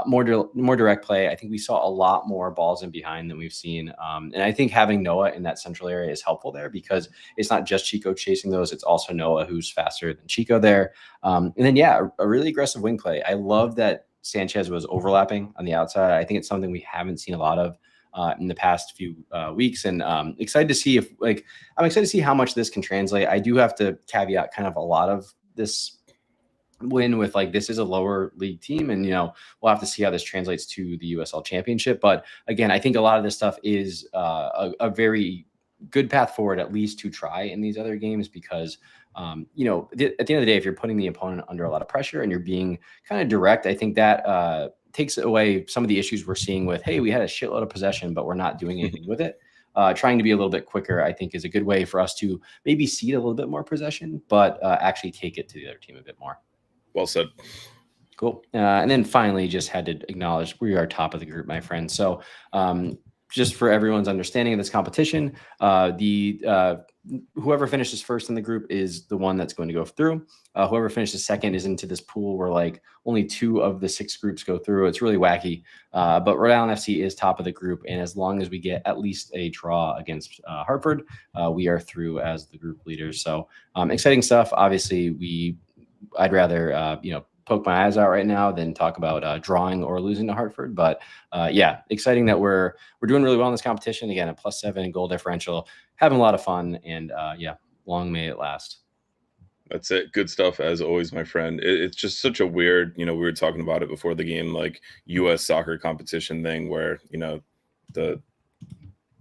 More direct play. I think we saw a lot more balls in behind than we've seen. And I think having Noah in that central area is helpful there because it's not just Chico chasing those. It's also Noah who's faster than Chico there. And then, a really aggressive wing play. I love that Sanchez was overlapping on the outside. I think it's something we haven't seen a lot of in the past few weeks, and excited to see I'm excited to see how much this can translate. I do have to caveat kind of a lot of this win with this is a lower league team, and we'll have to see how this translates to the USL Championship. But again, I think a lot of this stuff is a very good path forward, at least to try in these other games, because at the end of the day, if you're putting the opponent under a lot of pressure and you're being kind of direct, I think that takes away some of the issues we're seeing with, hey, we had a shitload of possession, but we're not doing anything with it. Trying to be a little bit quicker, I think, is a good way for us to maybe cede a little bit more possession, but actually take it to the other team a bit more. Well said. Cool. And then finally, just had to acknowledge we are top of the group, my friend. So just for everyone's understanding of this competition, whoever finishes first in the group is the one that's going to go through. Whoever finishes second is into this pool where like only 2 of the 6 groups go through. It's really wacky. But Rhode Island FC is top of the group. And as long as we get at least a draw against Hartford, we are through as the group leaders. So exciting stuff. Obviously, I'd rather, poke my eyes out right now than talk about drawing or losing to Hartford. But yeah, exciting that we're doing really well in this competition. Again, a +7 goal differential, having a lot of fun, and yeah, long may it last. That's it. Good stuff as always, my friend. It's just such a weird, we were talking about it before the game, like U.S. soccer competition thing where, the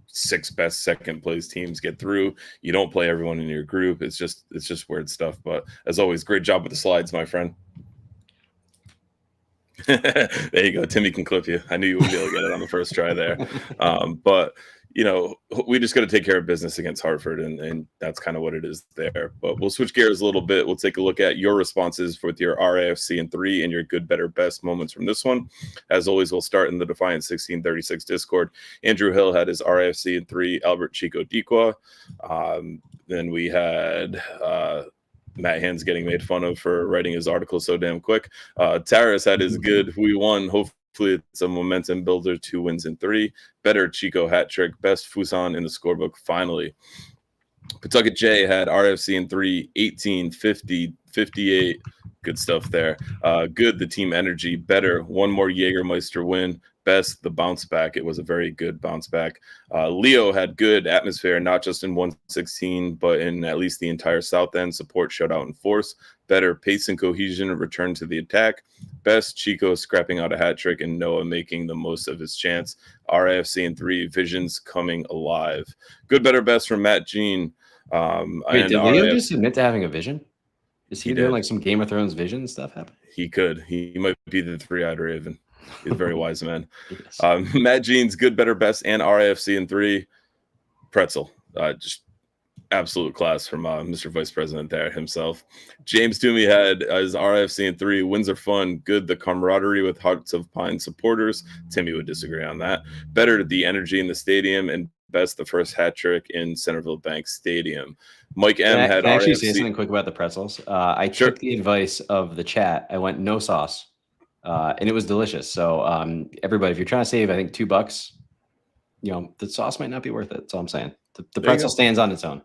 6 best second place teams get through. You don't play everyone in your group. It's just weird stuff. But as always, great job with the slides, my friend. There you go. Timmy can clip you. I knew you would be able to get it on the first try there. But we just got to take care of business against Hartford, and that's kind of what it is there. But we'll switch gears a little bit. We'll take a look at your responses with your RIFC and 3 and your good, better, best moments from this one. As always, we'll start in the Defiant 1636 Discord. Andrew Hill had his RIFC and 3, Albert Chico Diqua. Then we had Matt Hands getting made fun of for writing his article so damn quick. Taras had his good. We won. Hopefully it's a momentum builder. 2 wins in 3. Better Chico hat trick. Best Fusan in the scorebook. Finally, Pawtucket J had RFC in 3, 18, 50, 58. Good stuff there. Good, the team energy. Better, 1 more Jagermeister win. Best, the bounce back. It was a very good bounce back. Leo had good atmosphere, not just in 116, but in at least the entire South End. Support, shutout, and force. Better, pace and cohesion, return to the attack. Best, Chico scrapping out a hat trick and Noah making the most of his chance. RIFC in 3, visions coming alive. Good, better, best from Matt Jean. Wait, did Leo just admit to having a vision? Is he doing like some Game of Thrones vision stuff happen? He could. He might be the 3-eyed raven. He's a very wise man. Yes. Matt Jean's good, better, best, and RIFC in 3. Pretzel. Just absolute class from Mr. Vice President there himself. James Toomey had his RIFC in 3. Wins are fun. Good, the camaraderie with Hearts of Pine supporters. Timmy would disagree on that. Better, the energy in the stadium. And best, the first hat trick in Centerville Bank Stadium. Mike M had Can I actually say something quick about the pretzels? I took the advice of the chat. I went no sauce. And it was delicious. So everybody, if you're trying to save, I think $2, the sauce might not be worth it. That's all I'm saying. The pretzel stands on its own.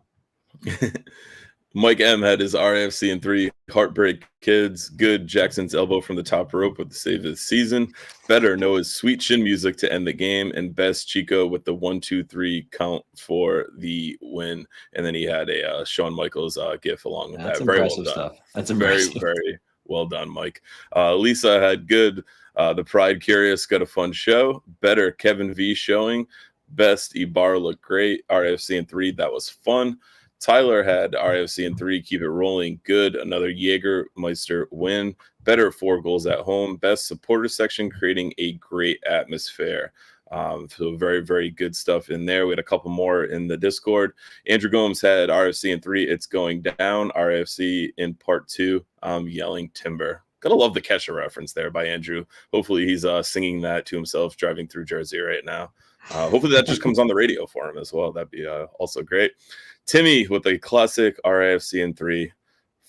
Mike M had his RIFC in 3. Heartbreak Kids. Good, Jackson's elbow from the top rope with the save of the season. Better, Noah's sweet shin music to end the game. And best, Chico with the 1-2-3 count for the win. And then he had a Shawn Michaels gif along with that. Very well done. Stuff. That's impressive. Very well done, Mike. Lisa had good. The Pride Curious got a fun show. Better, Kevin V showing. Best, Ibarra looked great. RFC in 3, that was fun. Tyler had RFC in 3, keep it rolling. Good, another Jagermeister win. Better, 4 goals at home. Best, supporter section creating a great atmosphere. So very, very good stuff in there. We had a couple more in the Discord. Andrew Gomes had RFC in 3, it's going down. RFC in part 2, yelling timber. Gotta love the Kesha reference there by Andrew. Hopefully he's singing that to himself driving through Jersey right now. Hopefully that just comes on the radio for him as well. That'd be also great. Timmy with a classic RIFC in 3,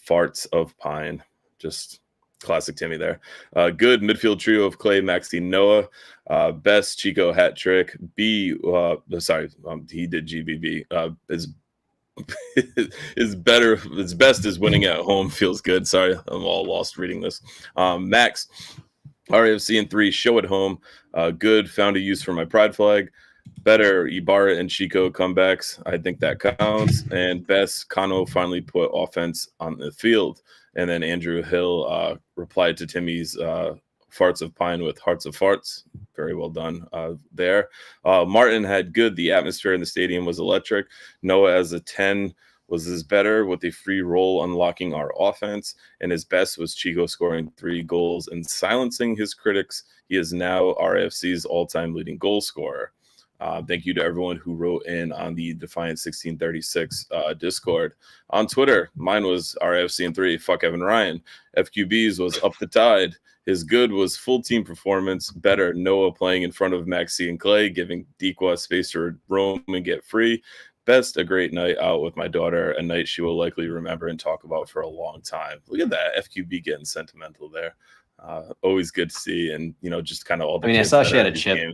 farts of pine. Just classic Timmy there. Good midfield trio of Clay, Maxine, Noah. Best, Chico hat trick. B, he did GBB. Is better. His best is winning at home. Feels good. Sorry, I'm all lost reading this. Max, RFC in 3, show at home. Good, found a use for my pride flag. Better, Ibarra and Chico comebacks. I think that counts. And best, Kano finally put offense on the field. And then Andrew Hill replied to Timmy's farts of pine with hearts of farts. Very well done there. Martin had good. The atmosphere in the stadium was electric. Noah as a 10 was his better with a free roll unlocking our offense, and his best was Chico scoring 3 goals and silencing his critics. He is now RIFC's all-time leading goal scorer. Thank you to everyone who wrote in on the Defiant 1636 Discord. On Twitter, mine was RIFC in 3, fuck Evan Ryan. FQB's was up the tide. His good was full team performance, better Noah playing in front of Maxi and Clay, giving Dequa space to roam and get free. Best, a great night out with my daughter, a night she will likely remember and talk about for a long time. Look at that, FQB getting sentimental there. Always good to see, and just kind of all the. I mean, I saw she had a chip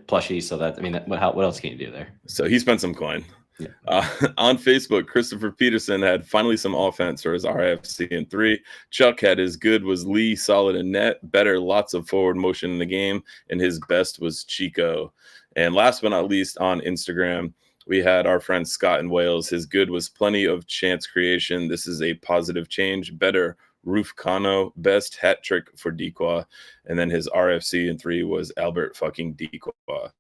plushie, so that what else can you do there? So he spent some coin. Yeah. On Facebook, Christopher Peterson had finally some offense for his RIFC in 3. Chuck had his good was Lee, solid and net, better, lots of forward motion in the game, and his best was Chico. And last but not least, on Instagram, we had our friend Scott in Wales. His good was plenty of chance creation. This is a positive change, better. Roof Kano, best hat trick for Dequa. And then his RFC in 3 was Albert fucking Dequa.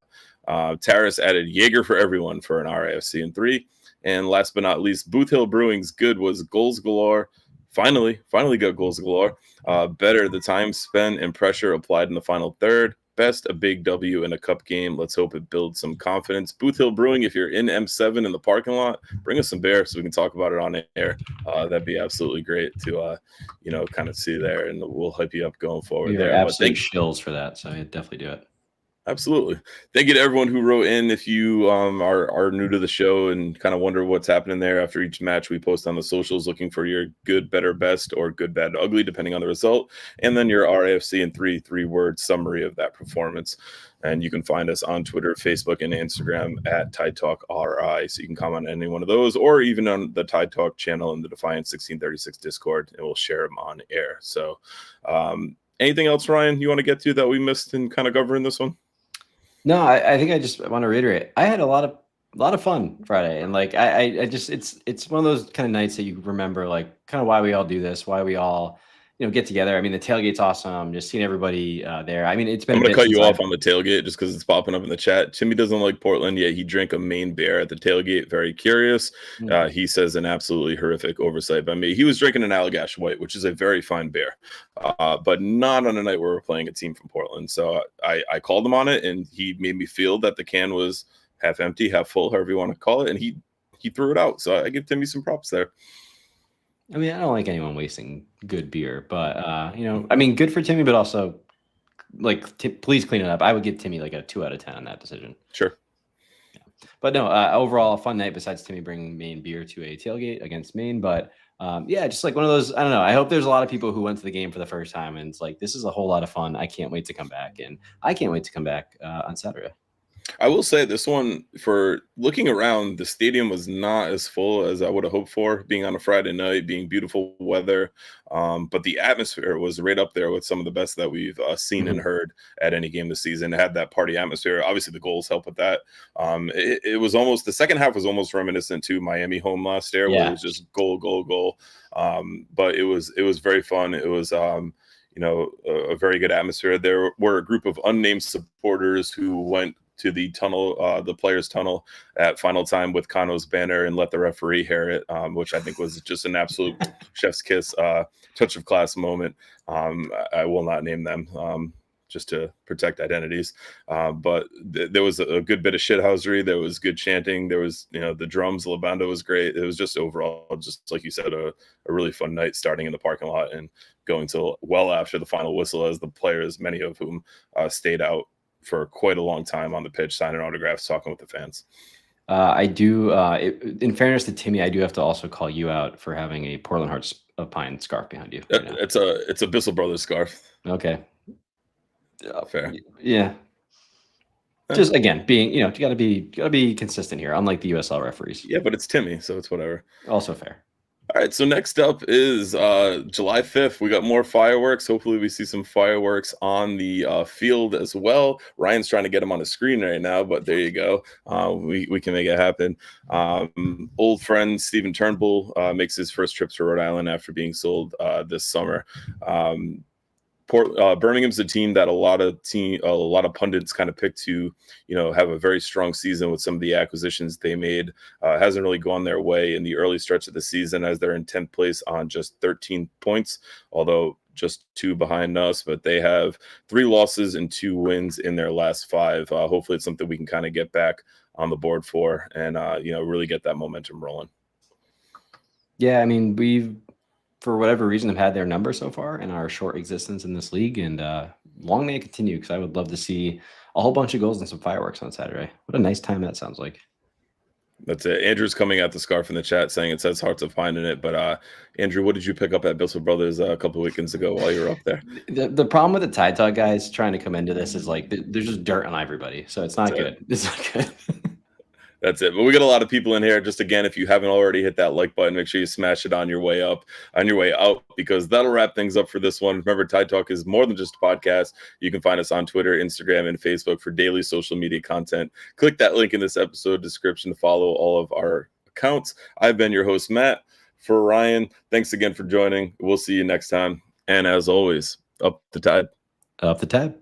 Taris added Jaeger for everyone for an RFC in 3. And last but not least, Booth Hill Brewing's good was goals galore. Finally got goals galore. Better, the time spent and pressure applied in the final third. Best, a big W in a cup game. Let's hope it builds some confidence. Booth Hill Brewing, if you're in M7 in the parking lot, bring us some beer so we can talk about it on air. That'd be absolutely great to, kind of see there, and we'll hype you up going forward. You're absolute shills for that, so yeah, definitely do it. Absolutely. Thank you to everyone who wrote in. If you are new to the show and kind of wonder what's happening there after each match, we post on the socials looking for your good, better, best, or good, bad, ugly, depending on the result. And then your RAFC in 3-word summary of that performance. And you can find us on Twitter, Facebook, and Instagram at Tide Talk RI. So you can comment on any one of those, or even on the Tide Talk channel in the Defiant 1636 Discord, and we'll share them on air. So anything else, Ryan, you want to get to that we missed in kind of covering this one? No, I think I just want to reiterate. I had a lot of fun Friday, and I just it's one of those kind of nights that you remember, like kind of why we all do this, why we all get together. I mean, the tailgate's awesome. Just seeing everybody there. I mean, it's been. I'm gonna cut you off on the tailgate just because it's popping up in the chat. Timmy doesn't like Portland yet. He drank a Maine beer at the tailgate. Very curious. He says an absolutely horrific oversight by me. He was drinking an Allagash White, which is a very fine beer, but not on a night where we're playing a team from Portland. So I called him on it, and he made me feel that the can was half empty, half full, however you want to call it, and he threw it out. So I give Timmy some props there. I mean, I don't like anyone wasting good beer, but I mean, good for Timmy, but also please clean it up. I would give Timmy like a 2 out of 10 on that decision. Sure. Yeah. But no, overall a fun night besides Timmy bringing Maine beer to a tailgate against Maine. But just like one of those, I don't know. I hope there's a lot of people who went to the game for the first time, and it's like, this is a whole lot of fun. I can't wait to come back, and I can't wait to come back on Saturday. I will say this one, for looking around, the stadium was not as full as I would have hoped for, being on a Friday night, being beautiful weather. But the atmosphere was right up there with some of the best that we've seen and heard at any game this season. It had that party atmosphere. Obviously, the goals help with that. It was almost, the second half was almost reminiscent to Miami home last year, where it was just goal. But it was very fun. It was a very good atmosphere. There were a group of unnamed supporters who went to the tunnel, the players' tunnel at final time with Kano's banner and let the referee hear it, which I think was just an absolute chef's kiss, touch of class moment. I will not name them just to protect identities. But there was a good bit of shithousery. There was good chanting. There was, the drums, La Banda was great. It was just overall, just like you said, a really fun night, starting in the parking lot and going till well after the final whistle, as the players, many of whom stayed out for quite a long time on the pitch, signing autographs, talking with the fans. I do, in fairness to Timmy, I do have to also call you out for having a Portland Hearts of Pine scarf behind you. It's a Bissell Brothers scarf. Okay. Fair. Yeah. Just again, being, you gotta be consistent here, unlike the USL referees. Yeah, but it's Timmy, so it's whatever. Also fair. All right, so next up is July 5th. We got more fireworks. Hopefully we see some fireworks on the field as well. Ryan's trying to get them on the screen right now, but there you go. We can make it happen. Old friend Stephen Turnbull makes his first trip to Rhode Island after being sold this summer. Birmingham's a team that a lot of pundits kind of pick to, have a very strong season with some of the acquisitions they made. Hasn't really gone their way in the early stretch of the season, as they're in 10th place on just 13 points, although just 2 behind us. But they have 3 losses and 2 wins in their last 5. Hopefully it's something we can kind of get back on the board for, and really get that momentum rolling. Yeah, I mean, we've, for whatever reason, have had their number so far in our short existence in this league, and long may it continue, because I would love to see a whole bunch of goals and some fireworks on Saturday. What a nice time that sounds like. That's it. Andrew's coming at the scarf in the chat saying it says Hearts of Finding It. But Andrew, what did you pick up at Bissell Brothers a couple of weekends ago while you were up there? The problem with the Tide Talk guys trying to come into this is like there's just dirt on everybody, so it's not good. It's not good. That's it. But we got a lot of people in here. Just again, if you haven't already hit that like button, make sure you smash it on your way up, on your way out, because that'll wrap things up for this one. Remember, Tide Talk is more than just a podcast. You can find us on Twitter, Instagram, and Facebook for daily social media content. Click that link in this episode description to follow all of our accounts. I've been your host, Matt. For Ryan, thanks again for joining. We'll see you next time. And as always, up the tide. Up the Tide.